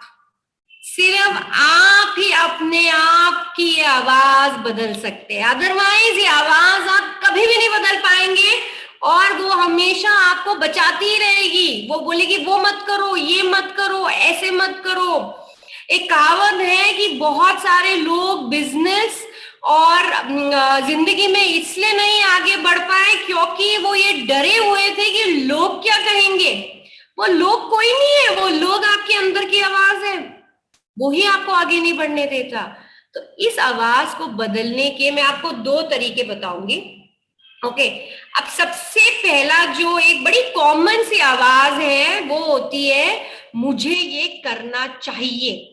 सिर्फ आप ही अपने आप की आवाज बदल सकते हैं, अदरवाइज ये आवाज आप कभी भी नहीं बदल पाएंगे और वो हमेशा आपको बचाती ही रहेगी। वो बोलेगी वो मत करो, ये मत करो, ऐसे मत करो। एक कहावत है कि बहुत सारे लोग बिजनेस और जिंदगी में इसलिए नहीं आगे बढ़ पाए क्योंकि वो ये डरे हुए थे कि लोग क्या कहेंगे। वो लोग कोई नहीं है, वो लोग आपके अंदर की आवाज है, वो ही आपको आगे नहीं बढ़ने देता। तो इस आवाज को बदलने के मैं आपको 2 तरीके बताऊंगी। ओके, अब सबसे पहला जो एक बड़ी कॉमन सी आवाज है वो होती है मुझे ये करना चाहिए।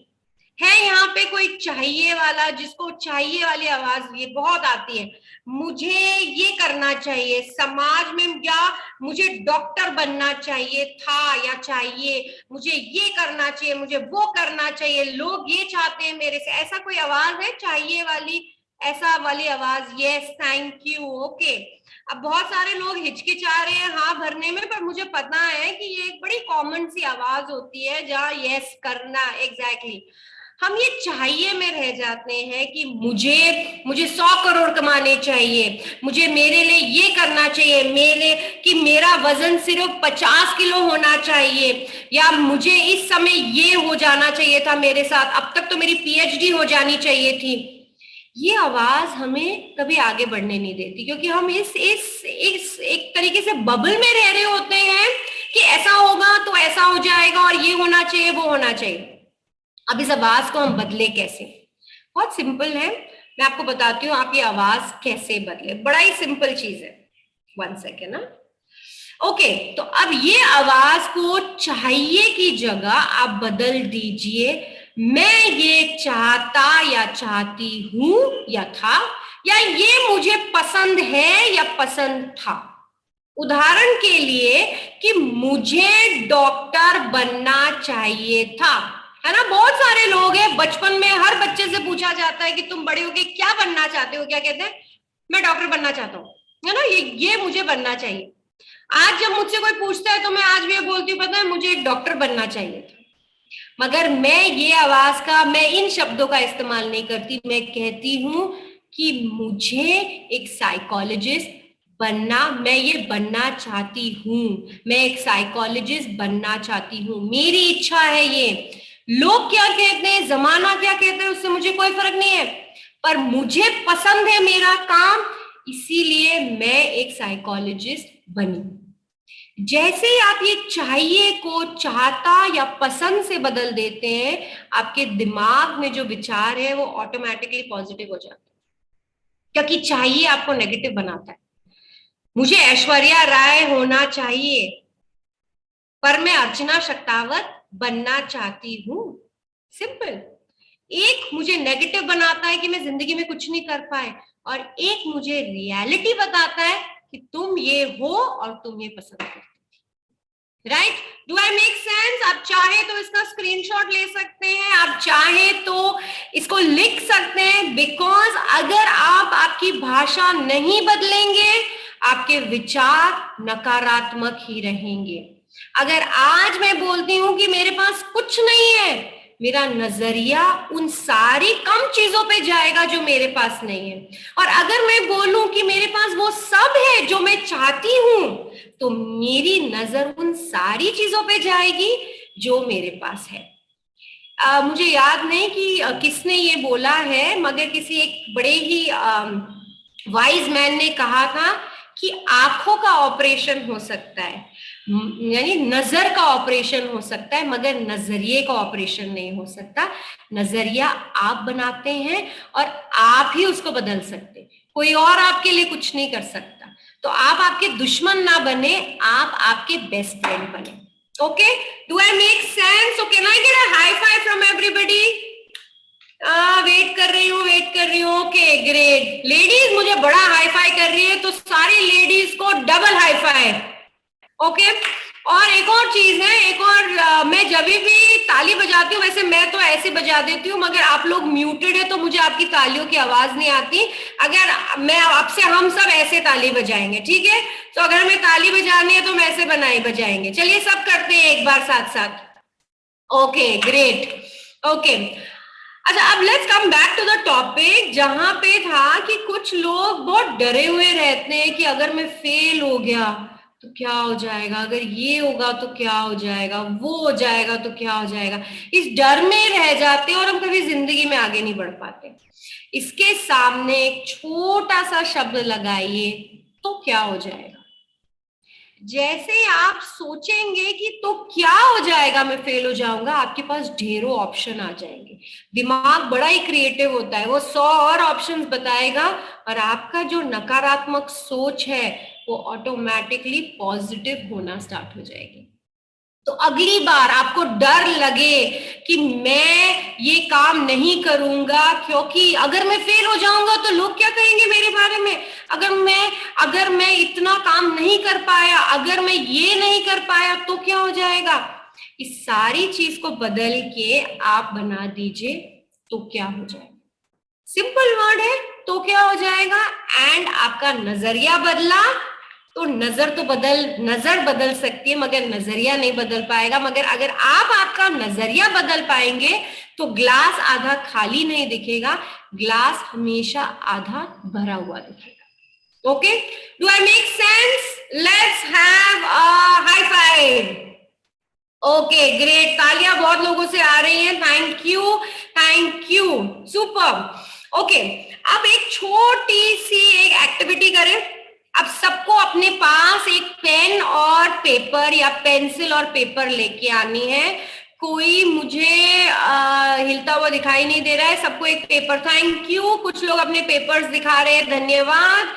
है यहाँ पे कोई चाहिए वाला, जिसको चाहिए वाली आवाज ये बहुत आती है, मुझे ये करना चाहिए समाज में, या मुझे डॉक्टर बनना चाहिए था या चाहिए, मुझे ये करना चाहिए, मुझे वो करना चाहिए, लोग ये चाहते हैं मेरे से। ऐसा कोई आवाज है चाहिए वाली, ऐसा वाली आवाज? Yes, thank you, okay. अब बहुत सारे लोग हिचकिचा रहे हैं हाँ भरने में, पर मुझे पता है कि ये एक बड़ी कॉमन सी आवाज होती है जहाँ यस करना, एग्जैक्टली हम ये चाहिए में रह जाते हैं कि मुझे 100 करोड़ कमाने चाहिए, मुझे मेरे लिए ये करना चाहिए, कि मेरा वजन सिर्फ 50 किलो होना चाहिए, या मुझे इस समय ये हो जाना चाहिए था मेरे साथ, अब तक तो मेरी पीएचडी हो जानी चाहिए थी। ये आवाज हमें कभी आगे बढ़ने नहीं देती क्योंकि हम इस एक तरीके से बबल में रह रहे होते हैं कि ऐसा होगा तो ऐसा हो जाएगा और ये होना चाहिए वो होना चाहिए। अब इस आवाज को हम बदले कैसे? बहुत सिंपल है, मैं आपको बताती हूँ आप ये आवाज कैसे बदले। बड़ा ही सिंपल चीज है। 1 सेकेंड ना। ओके, तो अब ये आवाज को चाहिए की जगह आप बदल दीजिए, मैं ये चाहता या चाहती हूं या था, या ये मुझे पसंद है या पसंद था। उदाहरण के लिए कि मुझे डॉक्टर बनना चाहिए था, है ना। बहुत सारे लोग हैं, बचपन में हर बच्चे से पूछा जाता है कि तुम बड़े होके क्या बनना चाहते हो, क्या कहते हैं? मैं डॉक्टर बनना चाहता हूँ, है ना। ये मुझे बनना चाहिए। आज जब मुझसे कोई पूछता है तो मैं आज भी ये बोलती हूँ, पता है, मुझे एक डॉक्टर बनना चाहिए था। मगर मैं ये आवाज का, मैं इन शब्दों का इस्तेमाल नहीं करती, मैं कहती हूं कि मुझे एक साइकोलॉजिस्ट बनना, मैं ये बनना चाहती हूं, मैं एक साइकोलॉजिस्ट बनना चाहती हूं, मेरी इच्छा है ये। लोग क्या कहते हैं, जमाना क्या कहते हैं, उससे मुझे कोई फर्क नहीं है, पर मुझे पसंद है मेरा काम, इसीलिए मैं एक साइकोलॉजिस्ट बनी। जैसे ही आप ये चाहिए को चाहता या पसंद से बदल देते हैं, आपके दिमाग में जो विचार है वो ऑटोमेटिकली पॉजिटिव हो जाता है, क्योंकि चाहिए आपको नेगेटिव बनाता है। मुझे ऐश्वर्या राय होना चाहिए, पर मैं अर्चना शक्तावत बनना चाहती हूं। सिंपल। एक मुझे नेगेटिव बनाता है कि मैं जिंदगी में कुछ नहीं कर पाए, और एक मुझे रियलिटी बताता है कि तुम ये हो और तुम ये पसंद करते हो। Right, do I make sense? आप चाहे तो इसका स्क्रीनशॉट ले सकते हैं, आप चाहे तो इसको लिख सकते हैं, बिकॉज अगर आप आपकी भाषा नहीं बदलेंगे, आपके विचार नकारात्मक ही रहेंगे। अगर आज मैं बोलती हूं कि मेरे पास कुछ नहीं है, मेरा नजरिया उन सारी कम चीजों पे जाएगा जो मेरे पास नहीं है। और अगर मैं बोलूं कि मेरे पास वो सब है जो मैं चाहती हूं, तो मेरी नजर उन सारी चीजों पे जाएगी जो मेरे पास है। मुझे याद नहीं कि किसने ये बोला है, मगर किसी एक बड़े ही वाइज मैन ने कहा था कि आंखों का ऑपरेशन हो सकता है, यानी नजर का ऑपरेशन हो सकता है, मगर नजरिए का ऑपरेशन नहीं हो सकता। नजरिया आप बनाते हैं और आप ही उसको बदल सकते, कोई और आपके लिए कुछ नहीं कर सकता। तो आप आपके दुश्मन ना बने, आप आपके बेस्ट फ्रेंड बने। Okay, do I make sense? Okay, can I get a high five from everybody? Wait कर रही हूँ। Okay great. लेडीज मुझे बड़ा हाई फाई कर रही है, तो सारी लेडीज को डबल हाई फाइव। ओके, और एक और चीज है, एक और मैं जब भी ताली बजाती हूँ, वैसे मैं तो ऐसे बजा देती हूँ, मगर आप लोग म्यूटेड है तो मुझे आपकी तालियों की आवाज नहीं आती। अगर मैं आपसे, हम सब ऐसे ताली बजाएंगे, ठीक है? तो अगर हमें ताली बजानी है तो हम ऐसे बजाएंगे। चलिए सब करते हैं एक बार साथ साथ। Okay great. ओके, अच्छा, अब let's come back to the topic, जहां पे था कि कुछ लोग बहुत डरे हुए रहते हैं कि अगर मैं फेल हो गया तो क्या हो जाएगा, अगर ये होगा तो क्या हो जाएगा, वो हो जाएगा तो क्या हो जाएगा। इस डर में रह जाते हैं और हम कभी जिंदगी में आगे नहीं बढ़ पाते। इसके सामने एक छोटा सा शब्द लगाइए, तो क्या हो जाएगा। जैसे ही आप सोचेंगे कि तो क्या हो जाएगा, मैं फेल हो जाऊंगा, आपके पास ढेरों ऑप्शन आ जाएंगे। दिमाग बड़ा ही क्रिएटिव होता है, वो 100 और ऑप्शंस बताएगा, और आपका जो नकारात्मक सोच है वो ऑटोमेटिकली पॉजिटिव होना स्टार्ट हो जाएगी। तो अगली बार आपको डर लगे कि मैं ये काम नहीं करूंगा, क्योंकि अगर मैं फेल हो जाऊंगा तो लोग क्या कहेंगे मेरे बारे में, अगर मैं इतना काम नहीं कर पाया, अगर मैं ये नहीं कर पाया तो क्या हो जाएगा। इस सारी चीज को बदल के आप बना दीजिए तो क्या हो जाएगा। सिंपल वर्ड है, तो क्या हो जाएगा। एंड आपका नजरिया बदला तो नजर बदल सकती है, मगर नजरिया नहीं बदल पाएगा। मगर अगर आप आपका नजरिया बदल पाएंगे तो ग्लास आधा खाली नहीं दिखेगा, ग्लास हमेशा आधा भरा हुआ दिखेगा। Okay, do I make sense? Let's have a high five. Okay great, तालियां बहुत लोगों से आ रही हैं, थैंक यू, सुपर। ओके, अब एक छोटी सी एक एक्टिविटी करें। अब सबको अपने पास एक पेन और पेपर या पेंसिल और पेपर लेके आनी है। कोई मुझे हिलता हुआ दिखाई नहीं दे रहा है, सबको एक पेपर, थैंक यू। कुछ लोग अपने पेपर्स दिखा रहे हैं, धन्यवाद।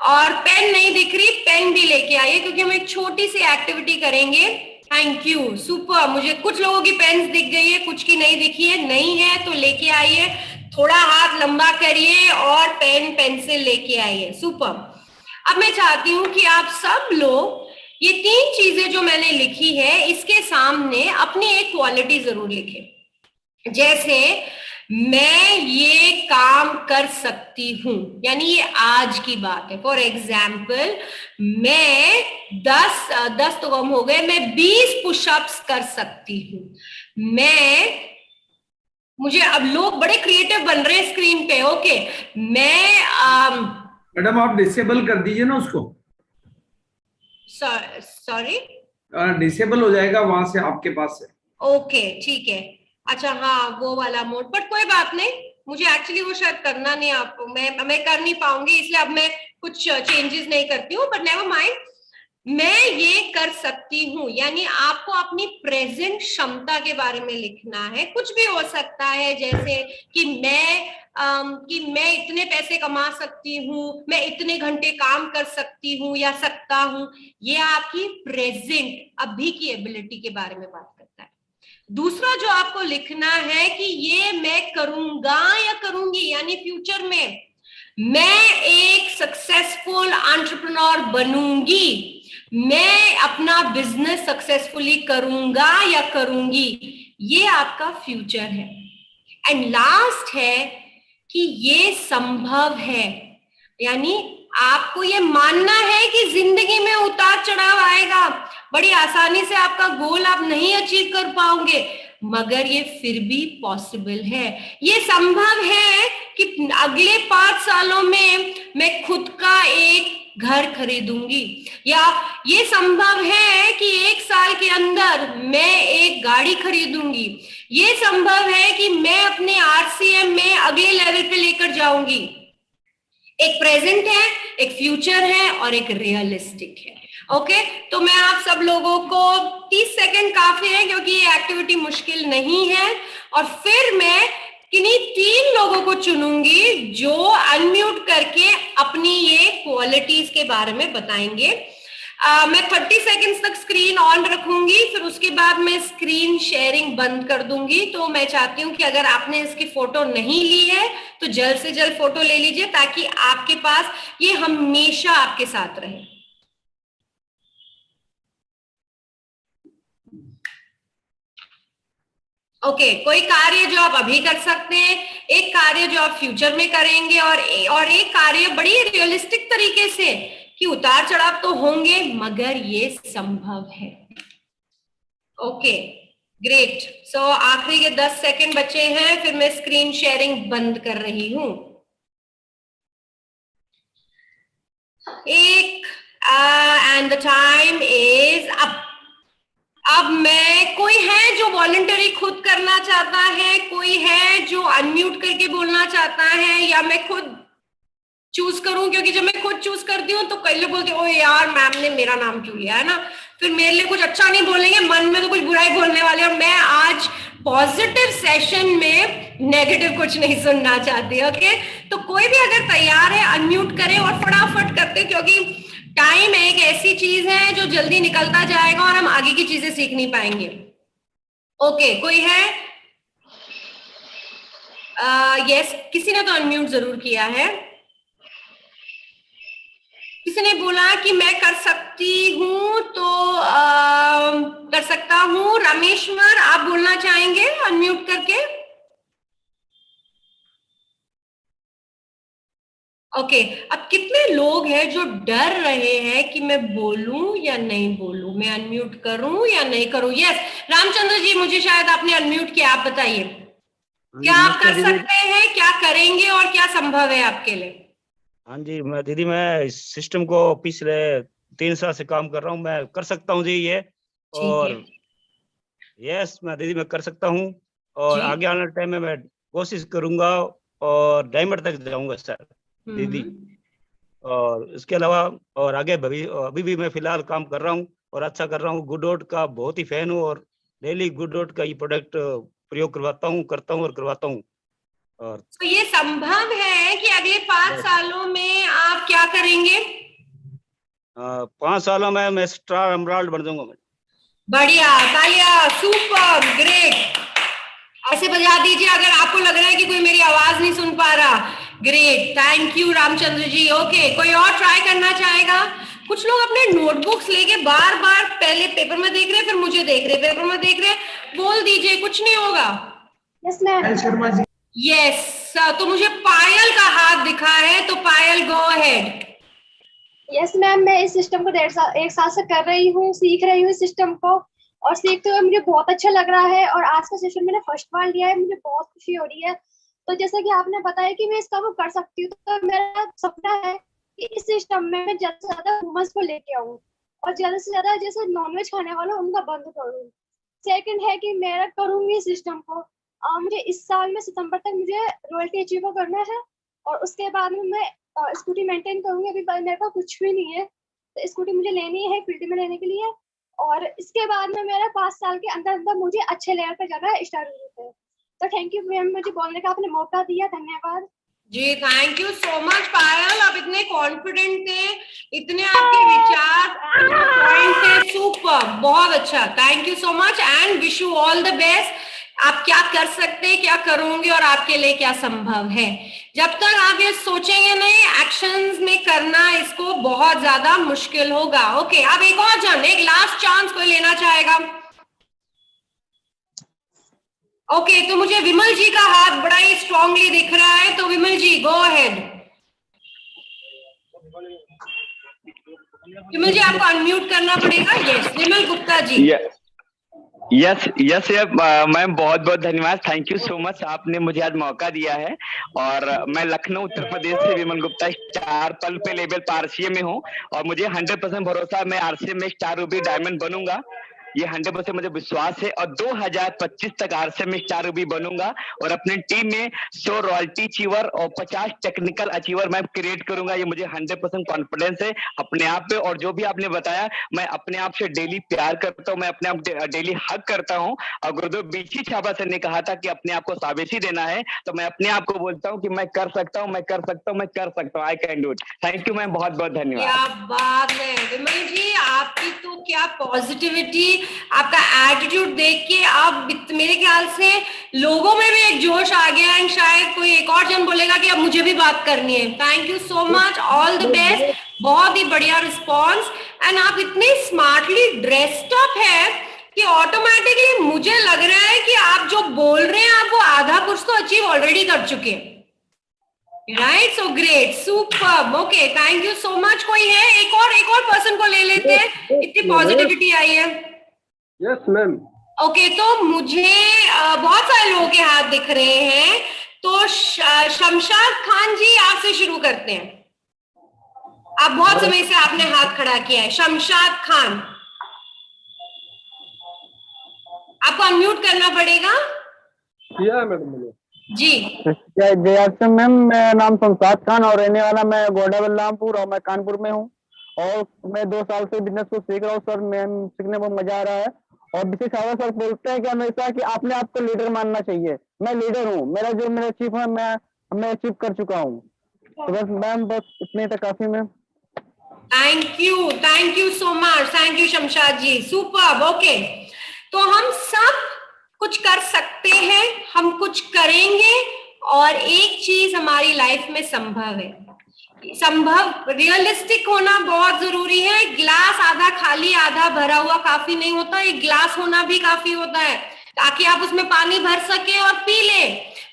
और पेन नहीं दिख रही, पेन भी लेके आइए क्योंकि हम एक छोटी सी एक्टिविटी करेंगे। Thank you, super. मुझे कुछ लोगों की पेन्स दिख गई है, कुछ की नहीं दिखी है, नहीं है तो लेके आइए, थोड़ा हाथ लंबा करिए और पेन पेंसिल लेके आइए, सुपर। अब मैं चाहती हूं कि आप सब लोग ये 3 चीजें जो मैंने लिखी है इसके सामने अपनी एक क्वालिटी जरूर लिखें। जैसे मैं ये काम कर सकती हूं, यानी ये आज की बात है। फॉर एग्जाम्पल, मैं 10 तो कम हो गए, मैं 20 पुशअप्स कर सकती हूं। मुझे अब लोग बड़े क्रिएटिव बन रहे हैं स्क्रीन पे। ओके, मैडम आप डिसेबल कर दीजिए ना उसको। सॉरी, डिसेबल हो जाएगा वहां से, आपके पास से। ओके ठीक है, अच्छा हाँ वो वाला मोड, बट कोई बात नहीं, मुझे एक्चुअली वो शायद करना नहीं, आपको मैं कर नहीं पाऊंगी, इसलिए अब मैं कुछ चेंजेस नहीं करती हूँ, बट नेवर माइंड। मैं ये कर सकती हूँ, यानी आपको अपनी प्रेजेंट क्षमता के बारे में लिखना है। कुछ भी हो सकता है, जैसे कि मैं इतने पैसे कमा सकती हूँ, मैं इतने घंटे काम कर सकती हूँ या सकता हूँ। ये आपकी प्रेजेंट अभी की एबिलिटी के बारे में बात करता है। दूसरा जो आपको लिखना है कि ये मैं करूंगा या करूंगी, यानी फ्यूचर में मैं एक सक्सेसफुल एंटरप्रेन्योर बनूंगी, मैं अपना बिजनेस सक्सेसफुली करूंगा या करूंगी, ये आपका फ्यूचर है। एंड लास्ट है कि ये संभव है, यानी आपको ये मानना है कि जिंदगी में उतार चढ़ाव आएगा, बड़ी आसानी से आपका गोल आप नहीं अचीव कर पाओगे, मगर ये फिर भी पॉसिबल है। ये संभव है कि अगले 5 सालों में मैं खुद का एक घर खरीदूंगी, या ये संभव है कि 1 साल के अंदर मैं एक गाड़ी खरीदूंगी, ये संभव है कि मैं अपने RCM में अगले लेवल पे लेकर जाऊंगी। एक प्रेजेंट है, एक फ्यूचर है और एक रियलिस्टिक है। ओके, तो मैं आप सब लोगों को 30 सेकंड काफी है क्योंकि ये एक्टिविटी मुश्किल नहीं है, और फिर मैं किन्हीं 3 लोगों को चुनूंगी जो अनम्यूट करके अपनी ये क्वालिटीज के बारे में बताएंगे। मैं 30 सेकंड्स तक स्क्रीन ऑन रखूंगी, फिर उसके बाद मैं स्क्रीन शेयरिंग बंद कर दूंगी। तो मैं चाहती हूं कि अगर आपने इसकी फोटो नहीं ली है तो जल्द से जल्द फोटो ले लीजिए, ताकि आपके पास ये हमेशा आपके साथ रहे। ओके, कोई कार्य जो आप अभी कर सकते हैं, एक कार्य जो आप फ्यूचर में करेंगे, और एक कार्य बड़ी रियलिस्टिक तरीके से कि उतार चढ़ाव तो होंगे मगर ये संभव है। ओके ग्रेट, सो आखिरी के 10 सेकंड बचे हैं, फिर मैं स्क्रीन शेयरिंग बंद कर रही हूं। And the time is up. अब कोई है जो वॉलंटरी खुद करना चाहता है, कोई है जो अनम्यूट करके बोलना चाहता है, या मैं खुद चूज करूं? क्योंकि जब मैं खुद चूज करती हूँ तो कई लोग बोलते हैं ओ यार मैम ने मेरा नाम क्यों लिया, है ना, फिर मेरे लिए कुछ अच्छा नहीं बोलेंगे, मन में तो कुछ बुराई बोलने वाले, और मैं आज पॉजिटिव सेशन में नेगेटिव कुछ नहीं सुनना चाहती। ओके, तो कोई भी अगर तैयार है अनम्यूट करे और फटाफट करते, क्योंकि टाइम एक ऐसी चीज है जो जल्दी निकलता जाएगा और हम आगे की चीजें सीख नहीं पाएंगे। ओके, कोई है? यस, किसी ने तो अनम्यूट जरूर किया है। किसी ने बोला कि मैं कर सकती हूं, तो कर सकता हूं। रामेश्वर, आप बोलना चाहेंगे अनम्यूट करके? ओके, अब कितने लोग हैं जो डर रहे हैं कि मैं बोलूं या नहीं बोलूं, मैं अनम्यूट करूं या नहीं करूं? यस, रामचंद्र जी, मुझे शायद आपने अनम्यूट किया, आप बताइए क्या आप कर सकते हैं, क्या करेंगे और क्या संभव है आपके लिए? हाँ जी, मैं इस सिस्टम को पिछले 3 साल से काम कर रहा हूँ, मैं कर सकता हूँ जी ये, और यस मैं कर सकता हूँ, और आगे आने टाइम में मैं कोशिश करूंगा और डायमंड तक जाऊंगा सर दीदी। और इसके अलावा और आगे अभी भी मैं फिलहाल काम कर रहा हूँ और अच्छा कर रहा हूँ। गुड डॉट का बहुत ही फैन हूँ और डेली गुड डॉट का ये प्रोडक्ट प्रयोग करवाता हूँ, करता हूँ और करवाता हूँ। और तो ये संभव है कि अगले 5 सालों में आप क्या करेंगे? 5 सालों में मैं स्टार एमराल्ड बन जाऊंगा मैं। बढ़िया, तालियां, सुपर, ग्रेट। ऐसे बजा दीजिए अगर आपको लग रहा है कि कोई मेरी आवाज नहीं सुन पा रहा। Great, thank you Ramchandra ji. Okay, कोई और ट्राई करना चाहेगा? कुछ लोग अपने नोटबुक्स लेके बार बार पहले पेपर में देख रहे, फिर मुझे देख रहे, पेपर में देख रहे। बोल दीजिए, कुछ नहीं होगा। Yes ma'am. Sharma ji. Yes, तो मुझे पायल का हाथ दिखा है, तो Payal go ahead. Yes ma'am, मैं इस सिस्टम को 1 साल से कर रही हूँ, सीख रही हूँ इस सिस्टम को, और सीखते हुए मुझे बहुत अच्छा लग रहा है। और आज का सेशन मैंने फर्स्ट बार लिया है, मुझे बहुत खुशी हो रही है। तो जैसा कि आपने बताया कि मैं इस काम को कर सकती हूँ, तो मेरा सपना है कि इस सिस्टम में मैं ज्यादा से ज्यादा वुमेन्स को लेके आऊँ और ज्यादा से ज्यादा जैसे नॉनवेज खाने वालों उनका बंद करूँ। सेकंड है कि मैं करूँगी इस सिस्टम को। मुझे इस साल में सितंबर तक मुझे रॉयल्टी अचीव करना है, और उसके बाद में मैं स्कूटी मेंटेन करूंगी। अभी मेरे पास कुछ भी नहीं है, तो स्कूटी मुझे लेनी है फील्ड में लेने के लिए, और इसके बाद में मेरा 5 साल के अंदर अंदर मुझे अच्छे लेवल पे जाना है, स्टार पे। तो थैंक यू मैम, मुझे बोलने का आपने मौका दिया, धन्यवाद जी। थैंक यू सो मच पायल, आप इतने कॉन्फिडेंट थे, इतने आपके विचार पॉइंट थे, सुपर, बहुत अच्छा। Thank you so much and wish you all the best. आप क्या कर सकते हैं, क्या करोगे और आपके लिए क्या संभव है। जब तक आप ये सोचेंगे नहीं, एक्शंस में करना इसको बहुत ज्यादा मुश्किल होगा। ओके, अब एक और जन, एक लास्ट चांस कोई लेना चाहेगा? ओके, तो मुझे विमल जी का हाथ बड़ा ही स्ट्रांगली दिख रहा है, तो विमल जी गो अहेड। विमल जी आपको अनम्यूट करना पड़ेगा। यस, विमल गुप्ता जी। यस मैम, बहुत बहुत धन्यवाद, थैंक यू सो मच, आपने मुझे आज मौका दिया है। और मैं लखनऊ उत्तर प्रदेश से विमल गुप्ता स्टार पल पे लेवल पर आरसीएम में हूँ, और मुझे 100% भरोसा मैं आरसीएम में स्टार रूबी डायमंड बनूंगा, ये 100% मुझे विश्वास है। और 2025 तक आरसीएम में स्टार रूबी बनूंगा, और अपनी टीम में 100 रॉयल्टी अचीवर और 50 टेक्निकल अचीवर मैं क्रिएट करूंगा। ये मुझे 100% कॉन्फिडेंस है अपने आप पे। और जो भी आपने बताया, मैं अपने आप से डेली प्यार करता हूँ, मैं अपने आप डेली हक करता हूँ। और गुरुदेव बीची छाबा सर ने कहा था कि अपने आप को साबिती देना है, तो मैं अपने आप को बोलता हूँ कि मैं कर सकता हूँ, मैं कर सकता हूँ, मैं कर सकता हूँ, I can do it. Thank you ma'am, बहुत बहुत धन्यवाद। क्या बात है विमल जी, आपकी तो क्या पॉजिटिविटी, आपका एटीट्यूड देख के अब मेरे ख्याल से लोगों में भी एक जोश आ गया, एंड शायद कोई एक और जन बोलेगा कि अब मुझे भी बात करनी है। Thank you so much, all the best, बहुत ही बढ़िया रिस्पॉन्स। एंड आप इतने स्मार्टली ड्रेस्ड अप है कि ऑटोमेटिकली मुझे लग रहा है कि आप जो बोल रहे हैं आप वो आधा कुछ तो अचीव ऑलरेडी कर चुके हैं। Right, so great, super. Okay, thank you so much. कोई है एक और पर्सन को ले लेते हैं, इतनी पॉजिटिविटी आई है। Yes ma'am. ओके, तो मुझे बहुत सारे लोगों के हाथ दिख रहे हैं, तो शमशाद खान जी आपसे शुरू करते हैं। आप बहुत समय से आपने हाथ खड़ा किया है। शमशाद खान, आपको अनम्यूट करना पड़ेगा। किया मैडम जी। जय मैम, मेरा नाम शमशाद खान और रहने वाला मैं गोडा बलरामपुर और मैं कानपुर में हूँ, और मैं 2 साल से बिजनेस को सीख रहा हूँ सर। मैं सीखने में मजा आ रहा है। और विशेष सर बोलते हैं कि हमेशा कि आपने आपको लीडर मानना चाहिए। मैं लीडर हूँ, मेरा अचीव है, मैं अचीव कर चुका हूँ। तो बस मैम, बस इतने तक काफी ma'am. Thank you so much, thank you Shamshad ji, super. Okay, तो हम सब कुछ कर सकते हैं, हम कुछ करेंगे, और एक चीज हमारी लाइफ में संभव है। संभव, रियलिस्टिक होना बहुत जरूरी है। गिलास आधा खाली आधा भरा हुआ काफी नहीं होता, एक गिलास होना भी काफी होता है ताकि आप उसमें पानी भर सके और पी ले।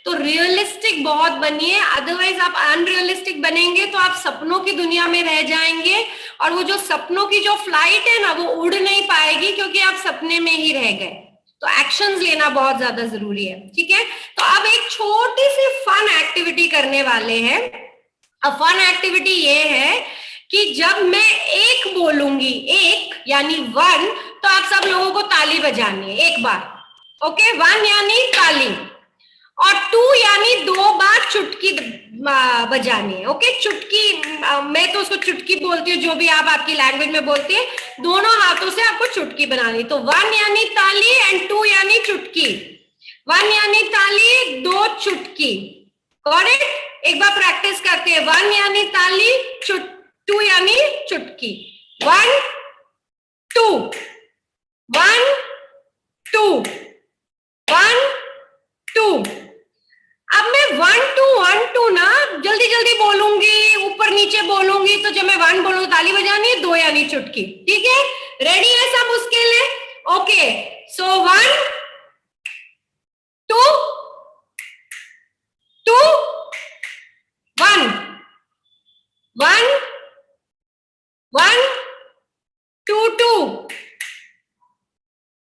तो रियलिस्टिक बहुत बनिए, अदरवाइज आप अनरियलिस्टिक बनेंगे तो आप सपनों की दुनिया में रह जाएंगे, और वो जो सपनों की जो फ्लाइट है ना, वो उड़ नहीं पाएगी क्योंकि आप सपने में ही रह गए। तो एक्शंस लेना बहुत ज्यादा जरूरी है, ठीक है। तो अब एक छोटी सी फन एक्टिविटी करने वाले हैं। अब फन एक्टिविटी ये है कि जब मैं एक बोलूंगी, एक यानी 1, तो आप सब लोगों को ताली बजानी है एक बार। ओके, 1 यानी ताली, और 2 यानी 2 बार चुटकी बजानी है। ओके, चुटकी, मैं तो उसको चुटकी बोलती हूँ, जो भी आप आपकी लैंग्वेज में बोलती है, दोनों हाथों से आपको चुटकी बनानी। तो 1 यानी ताली एंड 2 यानी चुटकी। वन यानी ताली, दो चुटकी। Got it? एक बार प्रैक्टिस करते हैं। वन यानी ताली, टू यानी चुटकी। 1 2 1 2 1 2। अब मैं 1 2 1 2 ना जल्दी जल्दी बोलूंगी, ऊपर नीचे बोलूंगी, तो जब मैं 1 बोलूं ताली बजानी है, 2 यानी चुटकी। ठीक है, रेडी है सब उसके लिए? ओके, सो 1 2 2 1 1 1 2 2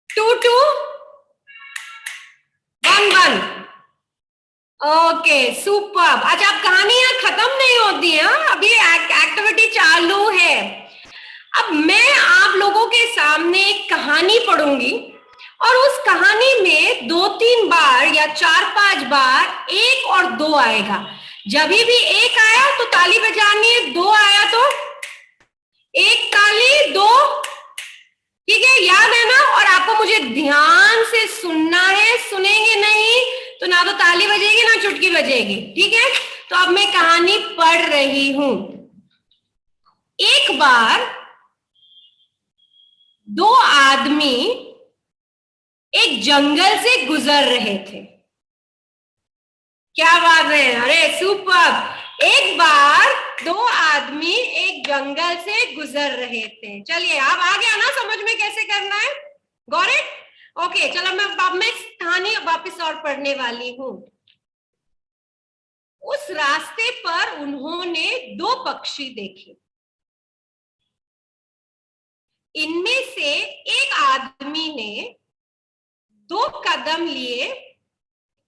2 2 1 1। Okay, super. अच्छा, अब कहानियां खत्म नहीं होती है, अभी एक्टिविटी चालू है। अब मैं आप लोगों के सामने एक कहानी पढ़ूंगी और उस कहानी में 2-3 बार या 4-5 बार 1 और 2 आएगा। जब भी 1 आया तो ताली बजानी है, 2 आया तो 1 ताली 2। ठीक है, याद है ना? और आपको मुझे ध्यान से सुनना है, सुनेंगे नहीं तो ना तो ताली बजेगी ना चुटकी बजेगी। ठीक है, तो अब मैं कहानी पढ़ रही हूं। एक बार 2 आदमी एक जंगल से गुजर रहे थे। क्या बात है, अरे सुपर। एक बार 2 आदमी एक जंगल से गुजर रहे थे। चलिए, अब आ गया ना समझ में कैसे करना है? Got it? ओके, चलो मैं कहानी वापस और पढ़ने वाली हूं। उस रास्ते पर उन्होंने 2 पक्षी देखे। इनमें से एक आदमी ने 2 कदम लिए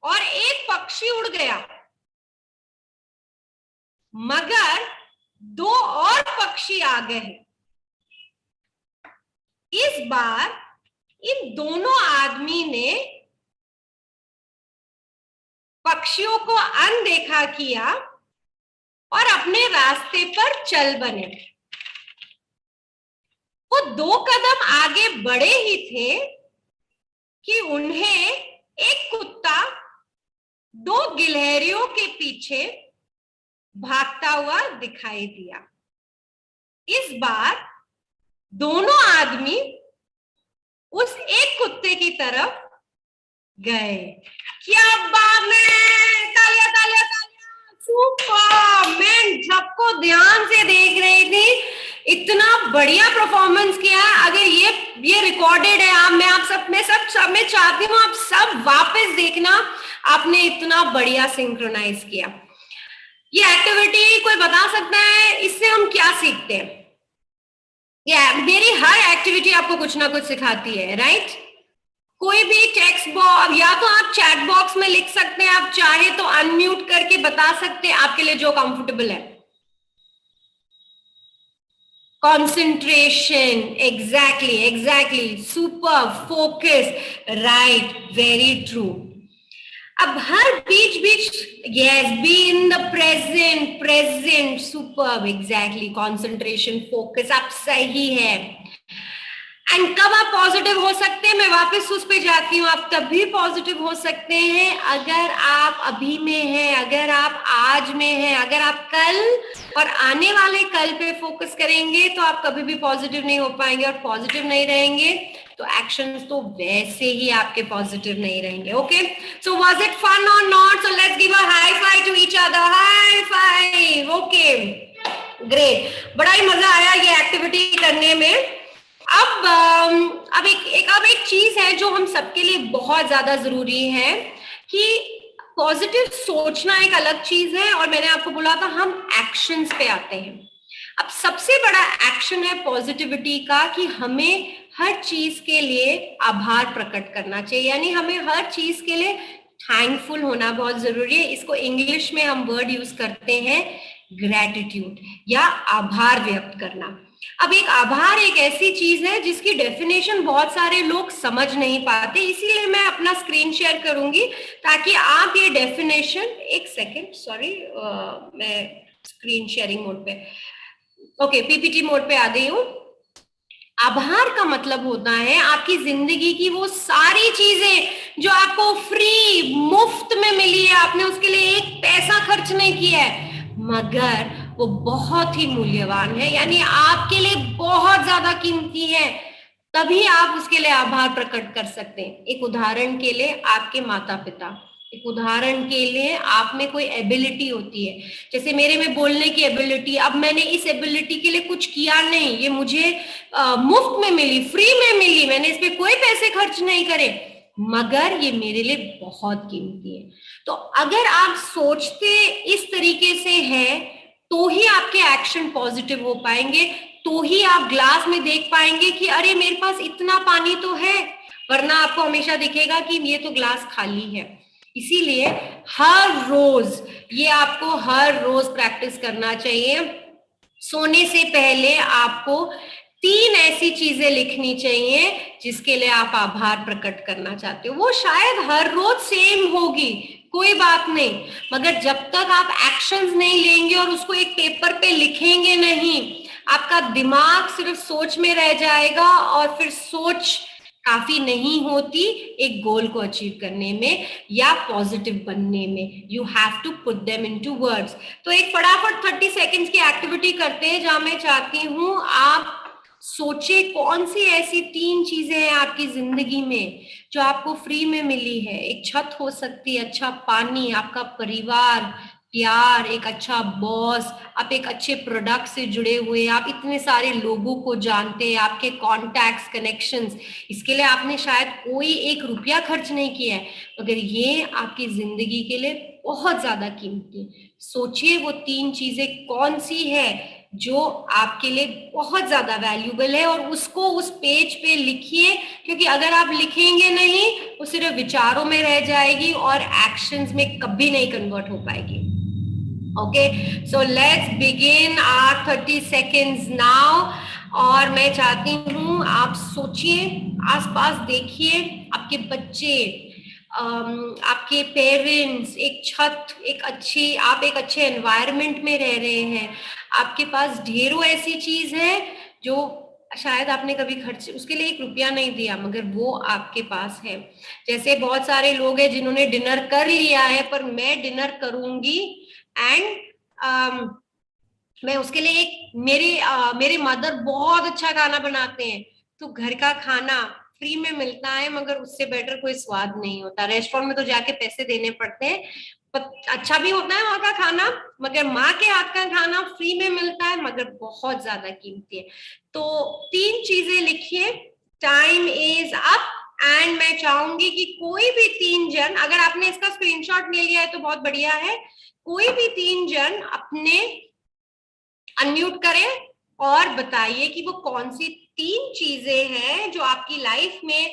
और एक पक्षी उड़ गया, मगर 2 और पक्षी आ गए। इस बार इन दोनों आदमी ने पक्षियों को अनदेखा किया और अपने रास्ते पर चल बने। वो 2 कदम आगे बढ़े ही थे कि उन्हें एक कुत्ता 2 गिलहरियों के पीछे भागता हुआ दिखाई दिया। इस बार दोनों आदमी उस एक कुत्ते की तरफ गए। क्या बात है, तालियां तालियां तालियां, सुपर। मैं सबको ध्यान से देख रही थी, इतना बढ़िया परफॉर्मेंस किया। अगर ये रिकॉर्डेड है, मैं चाहती हूँ आप सब वापस देखना, आपने इतना बढ़िया सिंक्रोनाइज किया। ये एक्टिविटी कोई बता सकता है इससे हम क्या सीखते हैं? मेरी हर एक्टिविटी आपको कुछ ना कुछ सिखाती है, राइट? कोई भी टेक्स्ट बॉक्स या तो आप चैट बॉक्स में लिख सकते हैं, आप चाहे तो अनम्यूट करके बता सकते हैं, आपके लिए जो कंफर्टेबल है। Concentration, exactly, super, focus, right, very true. अब हर बीच yes, be in the present, super, exactly, concentration, focus, आप सही है। एंड कब आप पॉजिटिव हो सकते हैं, मैं वापस उस पे जाती हूँ, आप तब भी पॉजिटिव हो सकते हैं अगर आप अभी में हैं, अगर आप आज में हैं। अगर आप कल और आने वाले कल पे फोकस करेंगे तो आप कभी भी पॉजिटिव नहीं हो पाएंगे, और पॉजिटिव नहीं रहेंगे तो एक्शंस तो वैसे ही आपके पॉजिटिव नहीं रहेंगे। Okay, so was it fun और not? So let's give a high five to each other, high five. Okay, great, बड़ा ही मजा आया ये एक्टिविटी करने में। अब एक चीज है जो हम सबके लिए बहुत ज्यादा जरूरी है कि पॉजिटिव सोचना एक अलग चीज है, और मैंने आपको बोला था हम एक्शंस पे आते हैं। अब सबसे बड़ा एक्शन है पॉजिटिविटी का कि हमें हर चीज के लिए आभार प्रकट करना चाहिए, यानी हमें हर चीज के लिए थैंकफुल होना बहुत जरूरी है। इसको इंग्लिश में हम वर्ड यूज करते हैं ग्रैटिट्यूड, या आभार व्यक्त करना। अब एक आभार एक ऐसी चीज है जिसकी डेफिनेशन बहुत सारे लोग समझ नहीं पाते, इसीलिए मैं अपना स्क्रीन शेयर करूंगी ताकि आप ये डेफिनेशन, एक सेकेंड, सॉरी, मैं स्क्रीन शेयरिंग मोड पे, ओके, पीपीटी मोड पे आ गई हूं। आभार का मतलब होता है आपकी जिंदगी की वो सारी चीजें जो आपको फ्री मुफ्त में मिली है, आपने उसके लिए एक पैसा खर्च नहीं किया है, मगर वो बहुत ही मूल्यवान है, यानी आपके लिए बहुत ज्यादा कीमती है, तभी आप उसके लिए आभार प्रकट कर सकते हैं। एक उदाहरण के लिए आपके माता पिता, एक उदाहरण के लिए आप में कोई एबिलिटी होती है, जैसे मेरे में बोलने की एबिलिटी, अब मैंने इस एबिलिटी के लिए कुछ किया नहीं, ये मुझे मुफ्त में मिली, फ्री में मिली, मैंने इस पे कोई पैसे खर्च नहीं करे, मगर ये मेरे लिए बहुत कीमती है। तो अगर आप सोचते इस तरीके से है तो ही आपके एक्शन पॉजिटिव हो पाएंगे, तो ही आप ग्लास में देख पाएंगे कि अरे मेरे पास इतना पानी तो है, वरना आपको हमेशा दिखेगा कि ये तो ग्लास खाली है। इसीलिए हर रोज, ये आपको हर रोज प्रैक्टिस करना चाहिए। सोने से पहले आपको 3 ऐसी चीजें लिखनी चाहिए जिसके लिए आप आभार प्रकट करना चाहते हो। वो शायद हर रोज सेम होगी, कोई बात नहीं, मगर जब तक आप एक्शंस नहीं लेंगे और उसको एक पेपर पे लिखेंगे नहीं, आपका दिमाग सिर्फ सोच में रह जाएगा और फिर सोच काफी नहीं होती एक गोल को अचीव करने में या पॉजिटिव बनने में। You have to put them into words. तो एक फटाफट 30 सेकेंड्स की एक्टिविटी करते हैं, जहां मैं चाहती हूं आप सोचे कौन सी ऐसी 3 चीजें हैं आपकी जिंदगी में जो आपको फ्री में मिली है। एक छत हो सकती है, अच्छा पानी, आपका परिवार, प्यार, एक अच्छा बॉस, आप एक अच्छे प्रोडक्ट से जुड़े हुए, आप इतने सारे लोगों को जानते हैं, आपके कॉन्टैक्ट्स, कनेक्शंस, इसके लिए आपने शायद कोई 1 रुपया खर्च नहीं किया है, मगर ये आपकी जिंदगी के लिए बहुत ज्यादा कीमती है। सोचिए वो 3 चीजें कौन सी है जो आपके लिए बहुत ज्यादा वैल्यूबल है, और उसको उस पेज पे लिखिए, क्योंकि अगर आप लिखेंगे नहीं वो सिर्फ विचारों में रह जाएगी और एक्शंस में कभी नहीं कन्वर्ट हो पाएगी। Okay, so let's begin our 30 seconds now. और मैं चाहती हूँ आप सोचिए, आसपास देखिए, आपके बच्चे, आपके पेरेंट्स, एक छत, आप एक अच्छे एनवायरनमेंट में रह रहे हैं, आपके पास ढेरों ऐसी चीज है जो शायद आपने कभी खर्च, उसके लिए 1 रुपया नहीं दिया, मगर वो आपके पास है। जैसे बहुत सारे लोग हैं जिन्होंने डिनर कर लिया है, पर मैं डिनर करूंगी एंड मैं उसके लिए मेरे मदर बहुत अच्छा खाना बनाते हैं, तो घर का खाना फ्री में मिलता है, मगर उससे बेटर कोई स्वाद नहीं होता। रेस्टोरेंट में तो जाके पैसे देने पड़ते हैं, अच्छा भी होता है वहां का खाना, मगर माँ के हाथ का खाना फ्री में मिलता है, मगर बहुत ज्यादा कीमती है। तो 3 चीजें लिखिए, टाइम इज अप, एंड मैं चाहूंगी कि कोई भी 3 जन, अगर आपने इसका स्क्रीनशॉट ले लिया है तो बहुत बढ़िया है, कोई भी 3 जन अपने अनम्यूट करें और बताइए कि वो कौन सी 3 चीजें हैं जो आपकी लाइफ में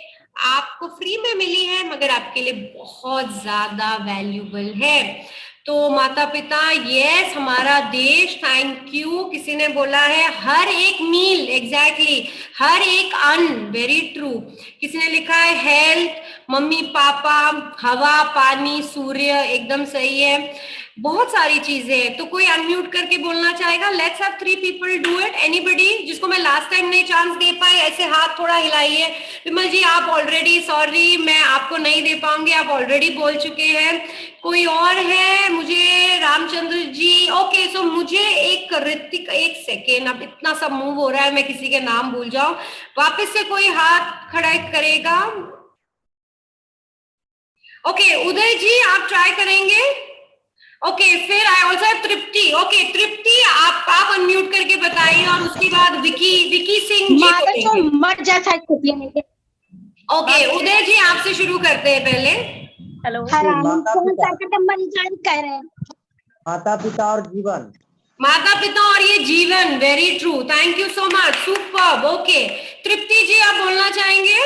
आपको फ्री में मिली है, मगर आपके लिए बहुत ज्यादा वैल्यूबल है। तो माता पिता, यस, हमारा देश, थैंक यू। किसी ने बोला है हर एक मील, एग्जैक्टली, हर एक अन्न, वेरी ट्रू। किसी ने लिखा है हेल्थ, मम्मी पापा, हवा, पानी, सूर्य, एकदम सही है। बहुत सारी चीजें हैं, तो कोई अनम्यूट करके बोलना चाहेगा? Let's have 3 people do it. Anybody जिसको मैं लास्ट टाइम नहीं चांस दे पाई, ऐसे हाथ थोड़ा हिलाइए। विमल जी आप ऑलरेडी, सॉरी मैं आपको नहीं दे पाऊंगी, आप ऑलरेडी बोल चुके हैं। कोई और है? मुझे रामचंद्र जी, ओके, सो मुझे एक ऋतिक, 1 सेकेंड, अब इतना सब मूव हो रहा है मैं किसी के नाम भूल जाऊं। वापस से कोई हाथ खड़ा करेगा? ओके, उदय जी आप ट्राई करेंगे? ओके, फिर I also have Tripti. Okay Tripti, आप अनम्यूट करके बताइए, और उसके बाद विकी सिंह जी मर जैसा ओके, उदय जी आपसे शुरू करते हैं पहले। हेलो, माता पिता और जीवन, माता पिता और ये जीवन, very true, thank you so much, superb. Okay Tripti ji आप बोलना चाहेंगे?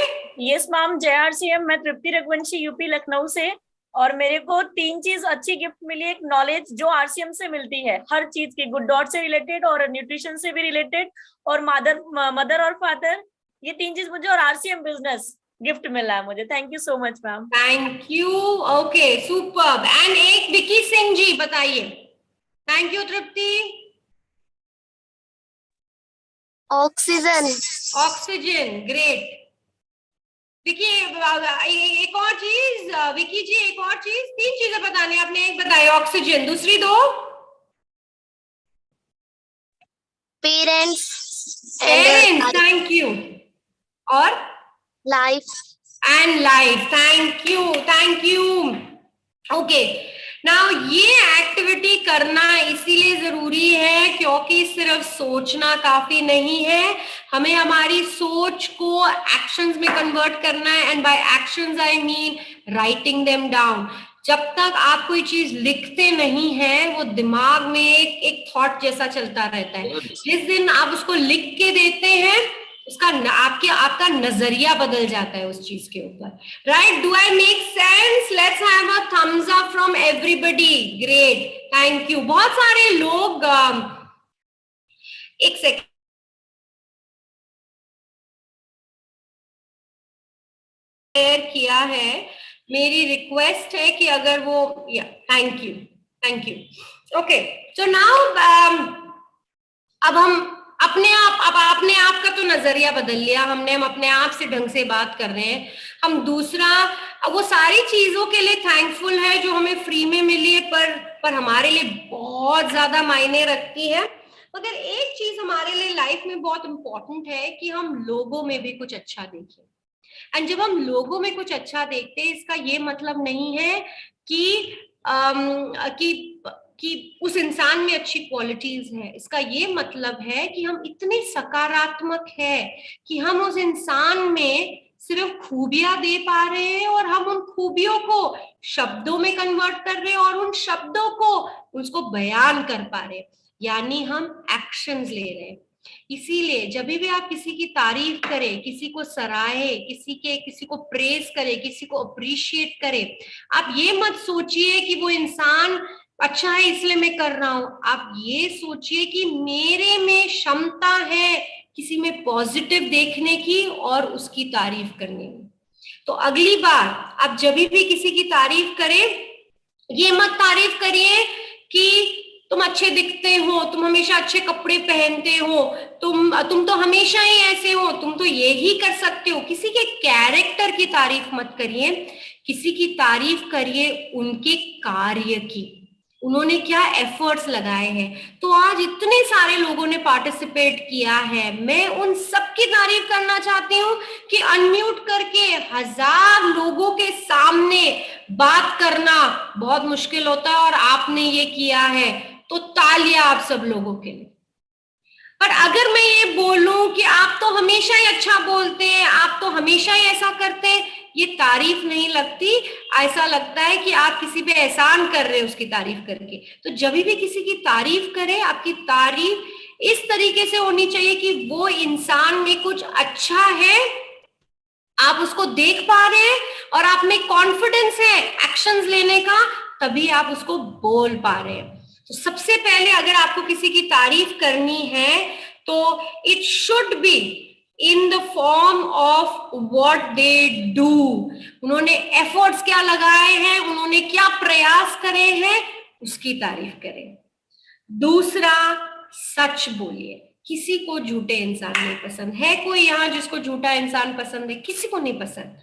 यस मैम, JRCM, मैं तृप्ति रघुवंशी, यूपी लखनऊ से, और मेरे को 3 चीज अच्छी गिफ्ट मिली। एक नॉलेज जो RCM से मिलती है, हर चीज की, गुड डॉट से रिलेटेड और न्यूट्रिशन से भी रिलेटेड, और मदर और फादर, ये 3 चीज मुझे, और RCM बिजनेस गिफ्ट मिला है मुझे। Thank you so much ma'am. Thank you, okay superb. And एक विकी सिंह जी बताइए। Thank you Tripti. Oxygen. Oxygen, great. Vicky एक और चीज, विकी जी एक और चीज, 3 चीजें बतानी, आपने एक बताई ऑक्सीजन, दूसरी 2 पेरेंट्स, थैंक यू, और life and life, thank you. Okay, now ये एक्टिविटी करना इसीलिए जरूरी है क्योंकि सिर्फ सोचना काफी नहीं है, हमें हमारी सोच को एक्शंस में कन्वर्ट करना है, and by actions I mean writing them down. जब तक आप कोई चीज लिखते नहीं है वो दिमाग में एक थॉट जैसा चलता रहता है, जिस दिन आप उसको लिख के देते हैं उसका आपका नजरिया बदल जाता है उस चीज के ऊपर, right? Do I make sense? Let's have a thumbs up from everybody, great, thank you. बहुत सारे लोग एक सेकंड किया है, मेरी रिक्वेस्ट है कि अगर वो thank you. Okay, so now अब हम अपने आप का तो नजरिया बदल लिया हमने, हम अपने आप से ढंग से बात कर रहे हैं। हम दूसरा, वो सारी चीजों के लिए थैंकफुल है जो हमें फ्री में मिली है, पर हमारे लिए बहुत ज्यादा मायने रखती है। मगर एक चीज हमारे लिए लाइफ में बहुत इंपॉर्टेंट है कि हम लोगों में भी कुछ अच्छा देखें। एंड जब हम लोगों में कुछ अच्छा देखते हैं, इसका ये मतलब नहीं है कि उस इंसान में अच्छी क्वालिटीज हैं, इसका ये मतलब है कि हम इतने सकारात्मक है कि हम उस इंसान में सिर्फ खूबियां दे पा रहे हैं और हम उन खूबियों को शब्दों में कन्वर्ट कर रहे हैं और उन शब्दों को उसको बयान कर पा रहे हैं, यानी हम एक्शंस ले रहे हैं। इसीलिए जब भी आप किसी की तारीफ करें, किसी को सराहे, किसी को प्रेज करें, किसी को अप्रिशिएट करें, आप ये मत सोचिए कि वो इंसान अच्छा है इसलिए मैं कर रहा हूं, आप ये सोचिए कि मेरे में क्षमता है किसी में पॉजिटिव देखने की और उसकी तारीफ करने की। तो अगली बार आप जब भी किसी की तारीफ करें, ये मत तारीफ करिए कि तुम अच्छे दिखते हो, तुम हमेशा अच्छे कपड़े पहनते हो, तुम तो हमेशा ही ऐसे हो, तुम तो ये ही कर सकते हो। किसी के कैरेक्टर की तारीफ मत करिए, किसी की तारीफ करिए उनके कार्य की, उन्होंने क्या एफर्ट्स लगाए हैं। तो आज इतने सारे लोगों ने पार्टिसिपेट किया है, मैं उन सबकी तारीफ करना चाहती हूँ कि अनम्यूट करके 1000 लोगों के सामने बात करना बहुत मुश्किल होता है और आपने ये किया है, तो तालियां आप सब लोगों के लिए। पर अगर मैं ये बोलूं कि आप तो हमेशा ही अच्छा बोलते हैं, आप तो हमेशा ही ऐसा करते हैं, ये तारीफ नहीं लगती, ऐसा लगता है कि आप किसी पे एहसान कर रहे हैं उसकी तारीफ करके। तो जब भी किसी की तारीफ करें, आपकी तारीफ इस तरीके से होनी चाहिए कि वो इंसान में कुछ अच्छा है, आप उसको देख पा रहे हैं और आप में कॉन्फिडेंस है एक्शंस लेने का, तभी आप उसको बोल पा रहे हैं। तो सबसे पहले अगर आपको किसी की तारीफ करनी है तो it should be in the form of what they do, उन्होंने एफर्ट्स क्या लगाए हैं, उन्होंने क्या प्रयास करे हैं, उसकी तारीफ करें। दूसरा, सच बोलिए। किसी को झूठे इंसान नहीं पसंद है, कोई यहाँ जिसको झूठा इंसान पसंद है? किसी को नहीं पसंद।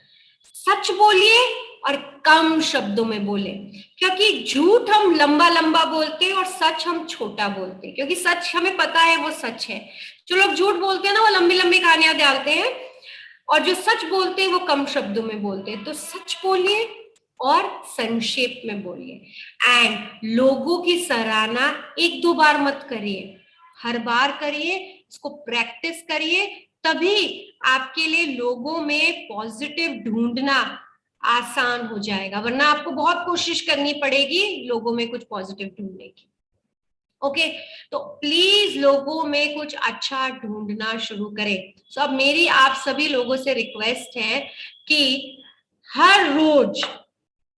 सच बोलिए और कम शब्दों में बोले, क्योंकि झूठ हम लंबा लंबा बोलते हैं और सच हम छोटा बोलते हैं, क्योंकि सच हमें पता है वो सच है। जो लोग झूठ बोलते हैं ना, वो लंबी लंबी कहानियां डालते हैं, और जो सच बोलते हैं वो कम शब्दों में बोलते हैं। तो सच बोलिए और संक्षेप में बोलिए। एंड लोगों की सराहना 1-2 बार मत करिए, हर बार करिए, इसको प्रैक्टिस करिए, तभी आपके लिए लोगों में पॉजिटिव ढूंढना आसान हो जाएगा, वरना आपको बहुत कोशिश करनी पड़ेगी लोगों में कुछ पॉजिटिव ढूंढने की। ओके, तो प्लीज लोगों में कुछ अच्छा ढूंढना शुरू करें। सो अब मेरी आप सभी लोगों से रिक्वेस्ट है कि हर रोज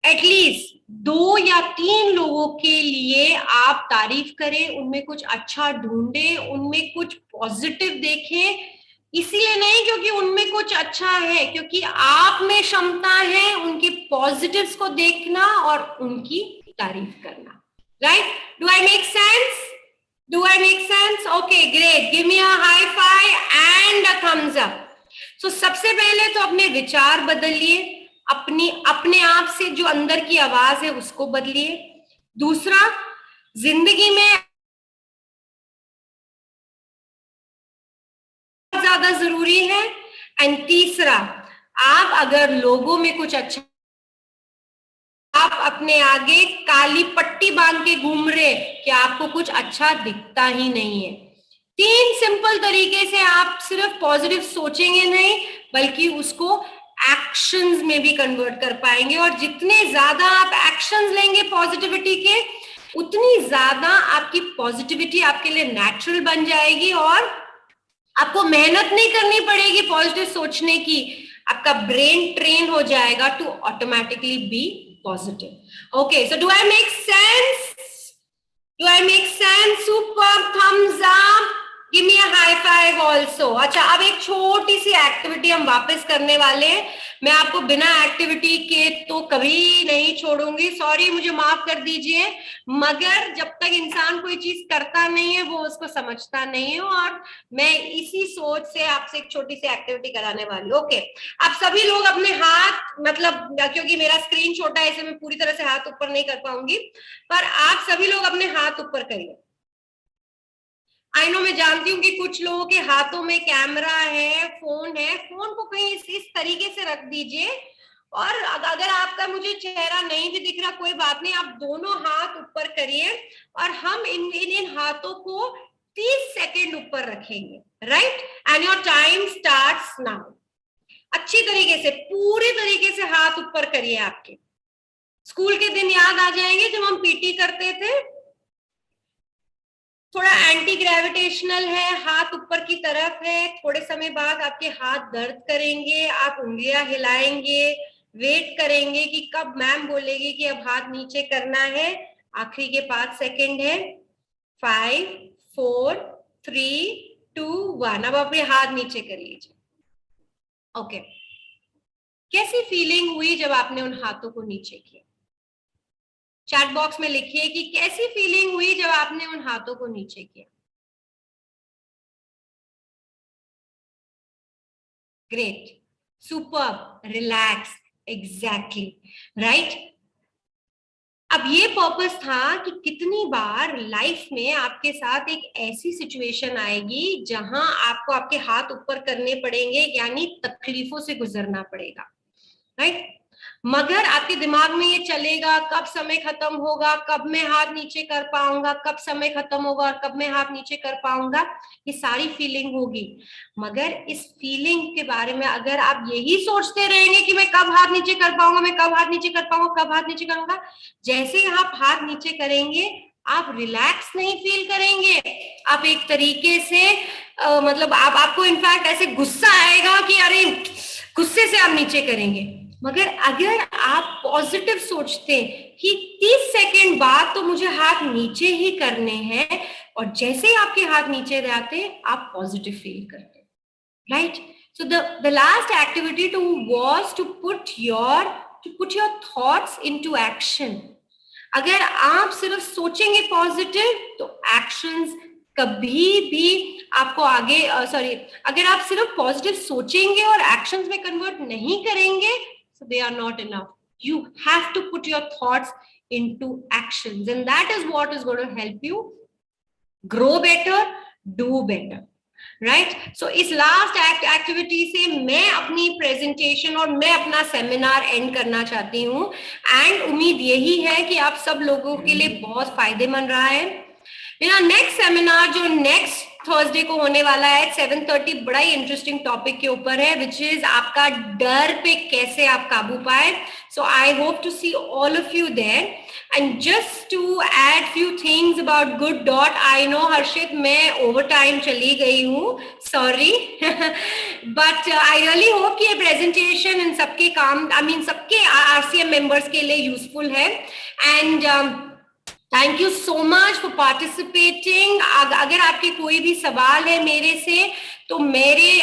एटलीस्ट 2 या 3 लोगों के लिए आप तारीफ करें, उनमें कुछ अच्छा ढूंढें, उनमें कुछ पॉजिटिव देखें। इसीलिए नहीं क्योंकि उनमें कुछ अच्छा है, क्योंकि आप में क्षमता है उनके पॉजिटिव्स को देखना और उनकी तारीफ करना। Right? Do I make sense? Do I make sense? Okay, great. Give me a high five and a thumbs up. So सबसे पहले तो अपने विचार बदलिए, अपने आप से जो अंदर की आवाज है उसको बदलिए। दूसरा, जिंदगी में ज्यादा जरूरी है। एंड तीसरा, आप अगर लोगों में कुछ अच्छा, आप अपने आगे काली पट्टी बांध के घूम रहे कि आपको कुछ अच्छा दिखता ही नहीं है। 3 सिंपल तरीके से आप सिर्फ पॉजिटिव सोचेंगे नहीं, बल्कि उसको एक्शंस में भी कन्वर्ट कर पाएंगे। और जितने ज्यादा आप एक्शंस लेंगे पॉजिटिविटी के, उतनी ज्यादा आपकी पॉजिटिविटी आपके लिए नेचुरल बन जाएगी और आपको मेहनत नहीं करनी पड़ेगी पॉजिटिव सोचने की। आपका ब्रेन ट्रेन हो जाएगा to automatically be positive. Okay, so do I make sense? Do I make sense? Super, thumbs up, give me a high five also. अच्छा, अब एक छोटी सी एक्टिविटी हम वापस करने वाले हैं। मैं आपको बिना एक्टिविटी के तो कभी नहीं छोड़ूंगी, सॉरी, मुझे माफ कर दीजिए, मगर जब तक इंसान कोई चीज करता नहीं है वो उसको समझता नहीं है। और मैं इसी सोच से आपसे एक छोटी सी एक्टिविटी कराने वाली हूँ। ओके, आप सभी लोग अपने हाथ, मतलब क्योंकि मेरा स्क्रीन छोटा है इसलिए मैं पूरी तरह से हाथ ऊपर नहीं कर पाऊंगी, पर आप सभी लोग अपने हाथ ऊपर करिए। आई नो, मैं जानती हूँ कि कुछ लोगों के हाथों में कैमरा है, फोन है, फोन को कहीं इस तरीके से रख दीजिए। और अगर आपका मुझे चेहरा नहीं भी दिख रहा, कोई बात नहीं, आप दोनों हाथ ऊपर करिए और हम इन हाथों को 30 सेकेंड ऊपर रखेंगे। Right, and your time starts now. अच्छी तरीके से, पूरे तरीके से हाथ ऊपर करिए। आपके स्कूल के दिन याद आ जाएंगे जब हम पीटी करते थे। थोड़ा एंटी ग्रेविटेशनल है, हाथ ऊपर की तरफ है। थोड़े समय बाद आपके हाथ दर्द करेंगे, आप उंगलियां हिलाएंगे, वेट करेंगे कि कब मैम बोलेगी कि अब हाथ नीचे करना है। आखिरी के 5 सेकेंड है। 5, 4, 3, 2, 1। अब अपने हाथ नीचे कर लीजिए। ओके, कैसी फीलिंग हुई जब आपने उन हाथों को नीचे किया? चैट बॉक्स में लिखिए कि कैसी फीलिंग हुई जब आपने उन हाथों को नीचे किया। Great, super, relax, exactly right. अब ये पर्पस था कि कितनी बार लाइफ में आपके साथ एक ऐसी सिचुएशन आएगी जहां आपको आपके हाथ ऊपर करने पड़ेंगे, यानी तकलीफों से गुजरना पड़ेगा। राइट, मगर आपके दिमाग में ये चलेगा कब समय खत्म होगा, कब मैं हाथ नीचे कर पाऊंगा, कब समय खत्म होगा और कब मैं हाथ नीचे कर पाऊंगा, ये सारी फीलिंग होगी। मगर इस फीलिंग के बारे में अगर आप यही सोचते रहेंगे कि मैं कब हाथ नीचे कर पाऊंगा, मैं कब हाथ नीचे कर पाऊंगा, कब हाथ नीचे करूंगा, जैसे ही आप हाथ नीचे करेंगे आप रिलैक्स नहीं फील करेंगे। आप एक तरीके से मतलब आपको इनफैक्ट ऐसे गुस्सा आएगा कि अरे, गुस्से से आप नीचे करेंगे। मगर अगर आप पॉजिटिव सोचते कि 30 सेकेंड बाद तो मुझे हाथ नीचे ही करने हैं, और जैसे ही आपके हाथ नीचे जाते आप पॉजिटिव फील करते, right. So the last activity was to put your thoughts into action. अगर आप सिर्फ सोचेंगे पॉजिटिव तो एक्शंस कभी भी आपको आगे अगर आप सिर्फ पॉजिटिव सोचेंगे और एक्शंस में कन्वर्ट नहीं करेंगे, so they are not enough. You have to put your thoughts into actions, and that is what is going to help you grow better, do better, right? So इस last activity से मैं अपनी presentation और मैं अपना seminar end करना चाहती हूँ, and उम्मीद यही है कि आप सब लोगों के लिए बहुत फायदेमंद रहा है। मेरा नेक्स्ट सेमिनार जो नेक्स्ट थर्सडे को होने वाला है 7:30, बड़ा ही इंटरेस्टिंग टॉपिक के ऊपर है, विच इज आपका डर पे कैसे आप काबू पाए। So I hope to see all of you there. And just to add few things about good dot, I know Harshit मैं ओवर टाइम चली गई हूँ, sorry, but I really hope कि ये प्रेजेंटेशन इन सबके काम, सबके RCM मेंबर्स के लिए यूजफुल है। And thank you so much for participating. अगर आपके कोई भी सवाल है मेरे से तो मैं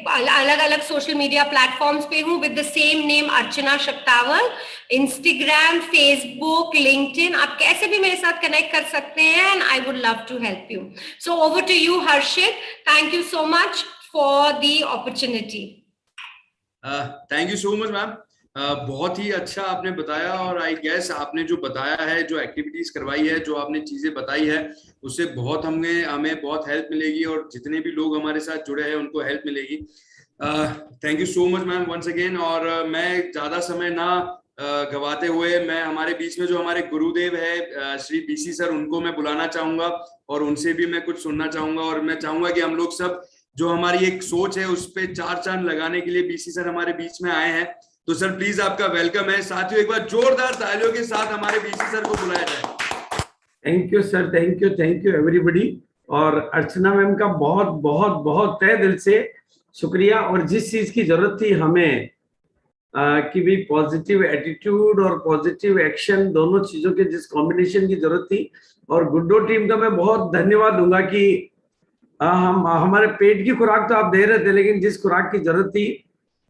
अलग अलग सोशल मीडिया प्लेटफॉर्म्स पे हूँ with the same name Archana Shaktawal, Instagram, Facebook, LinkedIn, आप कैसे भी मेरे साथ कनेक्ट कर सकते हैं and I would love to help you. So over to you Harshit, thank you so much for the opportunity. Thank you so much ma'am, बहुत ही अच्छा आपने बताया और आई गेस आपने जो बताया है, जो एक्टिविटीज करवाई है, जो आपने चीजें बताई है, उससे बहुत हमें बहुत हेल्प मिलेगी और जितने भी लोग हमारे साथ जुड़े हैं उनको हेल्प मिलेगी। Thank you so much ma'am once again. और मैं ज्यादा समय ना गवाते हुए मैं हमारे बीच में जो हमारे गुरुदेव है श्री बीसी सर, उनको मैं बुलाना चाहूंगा और उनसे भी मैं कुछ सुनना चाहूंगा। और मैं चाहूंगा कि हम लोग सब जो हमारी एक सोच है उस पर 4 चांद लगाने के लिए बीसी सर हमारे बीच में आए हैं। तो सर प्लीज आपका वेलकम है। साथियों एक बार जोरदार तालियों के साथ हमारे बीसी सर को बुलाया जाए। Thank you sir, thank you everybody. और अर्चना मैम का बहुत बहुत बहुत तहे दिल से शुक्रिया। और जिस चीज की जरूरत थी हमें कि भी पॉजिटिव एटीट्यूड और पॉजिटिव एक्शन, दोनों चीजों के जिस कॉम्बिनेशन की जरूरत थी, और गुड्डो टीम का मैं बहुत धन्यवाद दूंगा कि हम हमारे पेट की खुराक तो आप दे रहे थे, लेकिन जिस खुराक की जरूरत थी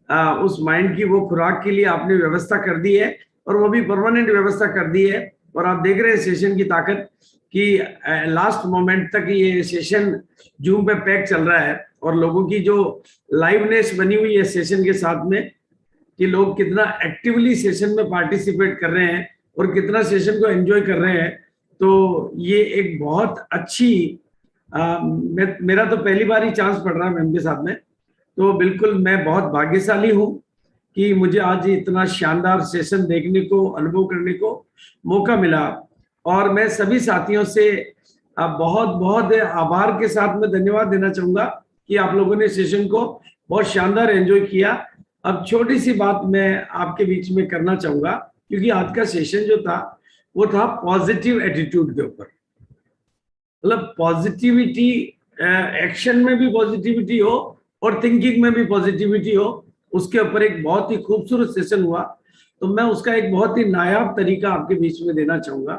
उस माइंड की, वो खुराक के लिए आपने व्यवस्था कर दी है और वो भी परमानेंट व्यवस्था कर दी है। और आप देख रहे हैं सेशन की ताकत कि लास्ट मोमेंट तक ये सेशन जूम पे पैक चल रहा है और लोगों की जो लाइवनेस बनी हुई है सेशन के साथ में, कि लोग कितना एक्टिवली सेशन में पार्टिसिपेट कर रहे हैं और कितना सेशन को एंजॉय कर रहे हैं। तो ये एक बहुत अच्छी मेरा तो पहली बार ही चांस पड़ रहा है मैम के साथ में, तो बिल्कुल मैं बहुत भाग्यशाली हूँ कि मुझे आज इतना शानदार सेशन देखने को, अनुभव करने को मौका मिला। और मैं सभी साथियों से बहुत बहुत आभार के साथ में धन्यवाद देना चाहूँगा कि आप लोगों ने सेशन को बहुत शानदार एंजॉय किया। अब छोटी सी बात मैं आपके बीच में करना चाहूँगा, क्योंकि आज का सेशन जो था वो था पॉजिटिव एटीट्यूड के ऊपर। मतलब पॉजिटिविटी, एक्शन में भी पॉजिटिविटी हो और थिंकिंग में भी पॉजिटिविटी हो, उसके ऊपर एक बहुत ही खूबसूरत सेशन हुआ। तो मैं उसका एक बहुत ही नायाब तरीका आपके बीच में देना चाहूँगा,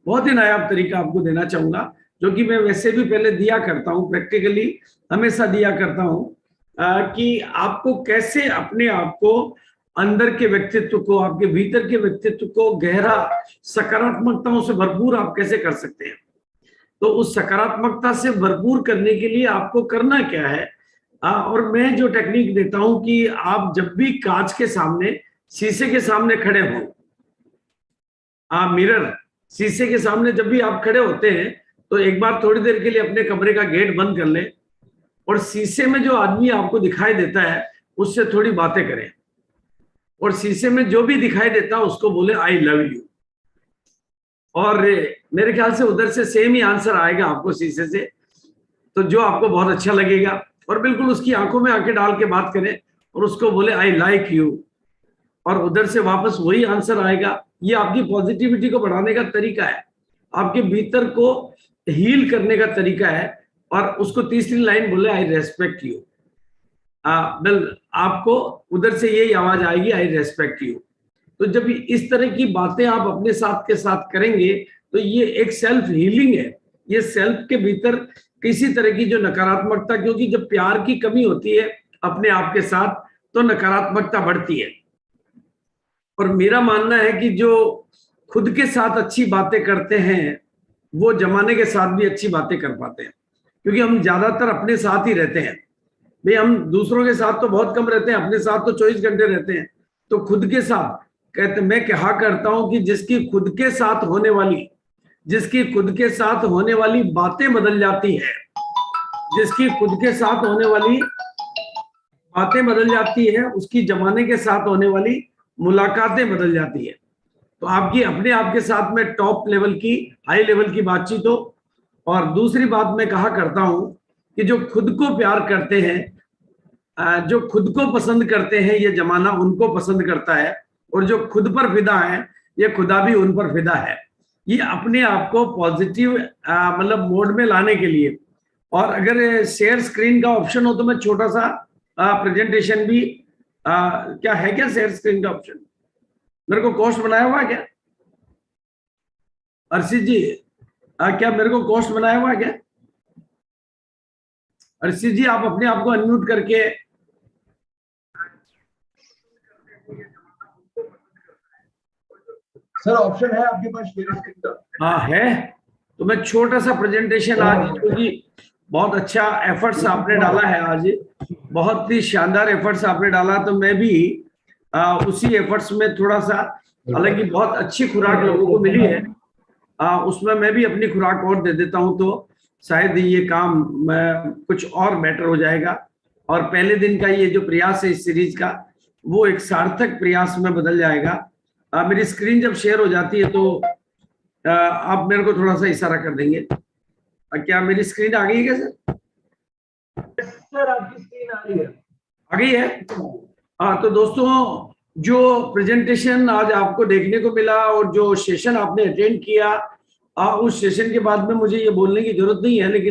बहुत ही नायाब तरीका आपको देना चाहूँगा, जो कि मैं वैसे भी पहले दिया करता हूँ, प्रैक्टिकली हमेशा दिया करता हूँ, कि आपको कैसे अपने आप को, अंदर के व्यक्तित्व को, आपके भीतर के व्यक्तित्व को गहरा सकारात्मकताओं से भरपूर आप कैसे कर सकते हैं। तो उस सकारात्मकता से भरपूर करने के लिए आपको करना क्या है, और मैं जो टेक्निक देता हूं कि आप जब भी कांच के सामने, शीशे के सामने खड़े हो, मिरर, शीशे के सामने जब भी आप खड़े होते हैं तो एक बार थोड़ी देर के लिए अपने कमरे का गेट बंद कर लें और शीशे में जो आदमी आपको दिखाई देता है उससे थोड़ी बातें करें, और शीशे में जो भी दिखाई देता है उसको बोले आई लव यू। और मेरे ख्याल से उधर से सेम ही आंसर आएगा आपको शीशे से, तो जो आपको बहुत अच्छा लगेगा, और बिल्कुल उसकी आंखों में आंखें डाल के बात करें और उसको बोले आई लाइक यू, और उधर से वापस वही आंसर आएगा। ये आपकी पॉजिटिविटी को बढ़ाने का तरीका है, आपके भीतर को हील करने का तरीका है। और उसको तीसरी लाइन बोले आई रेस्पेक्ट यू, आपको उधर से यही आवाज आएगी आई रेस्पेक्ट यू। तो जब इस तरह की बातें आप अपने साथ के साथ करेंगे तो ये एक सेल्फ हीलिंग है। ये सेल्फ के भीतर किसी तरह की जो नकारात्मकता, क्योंकि जब प्यार की कमी होती है अपने आप के साथ तो नकारात्मकता बढ़ती है। और मेरा मानना है कि जो खुद के साथ अच्छी बातें करते हैं वो जमाने के साथ भी अच्छी बातें कर पाते हैं, क्योंकि हम ज्यादातर अपने साथ ही रहते हैं। भाई हम दूसरों के साथ तो बहुत कम रहते हैं, अपने साथ तो 24 घंटे रहते हैं। तो खुद के साथ कहते, मैं कहा करता हूं कि जिसकी खुद के साथ होने वाली बातें बदल जाती है, जिसकी खुद के साथ होने वाली बातें बदल जाती है, उसकी जमाने के साथ होने वाली मुलाकातें बदल जाती है। तो आपकी अपने आप के साथ में टॉप लेवल की, हाई लेवल की बातचीत हो। और दूसरी बात मैं कहा करता हूं कि जो खुद को प्यार करते हैं, जो खुद को पसंद करते हैं, ये जमाना उनको पसंद करता है, और जो खुद पर फिदा है ये खुदा भी उन पर फिदा है। ये अपने आप को पॉजिटिव मतलब मोड में लाने के लिए। और अगर शेयर स्क्रीन का ऑप्शन हो तो मैं छोटा सा प्रेजेंटेशन भी, क्या है क्या शेयर स्क्रीन का ऑप्शन? मेरे को कॉस्ट बनाया हुआ है क्या? अर्षित जी क्या मेरे को कोस्ट बनाया हुआ है क्या? अर्षित जी आप अपने आप को अनम्यूट करके सर ऑप्शन है आपके पास शेयर स्क्रीन का? हाँ है। तो मैं छोटा सा प्रेजेंटेशन आज, क्योंकि बहुत अच्छा एफर्ट्स आपने डाला है आज, बहुत ही शानदार एफर्ट्स आपने डाला, तो मैं भी उसी एफर्ट्स में थोड़ा सा, हालांकि बहुत अच्छी खुराक लोगों को मिली है, उसमें मैं भी अपनी खुराक और दे देता हूं, तो शायद ये काम कुछ और बेटर हो जाएगा। और पहले दिन का ये जो प्रयास है इस सीरीज का, वो एक सार्थक प्रयास में बदल जाएगा। मेरी स्क्रीन जब शेयर हो जाती है तो आप मेरे को थोड़ा सा इशारा कर देंगे। क्या मेरी स्क्रीन आ गई है क्या सर? सर आपकी स्क्रीन आ रही है। आ गई है? हाँ, तो दोस्तों जो प्रेजेंटेशन आज आपको देखने को मिला और जो सेशन आपने अटेंड किया, उस सेशन के बाद में मुझे ये बोलने की जरूरत नहीं है, लेकिन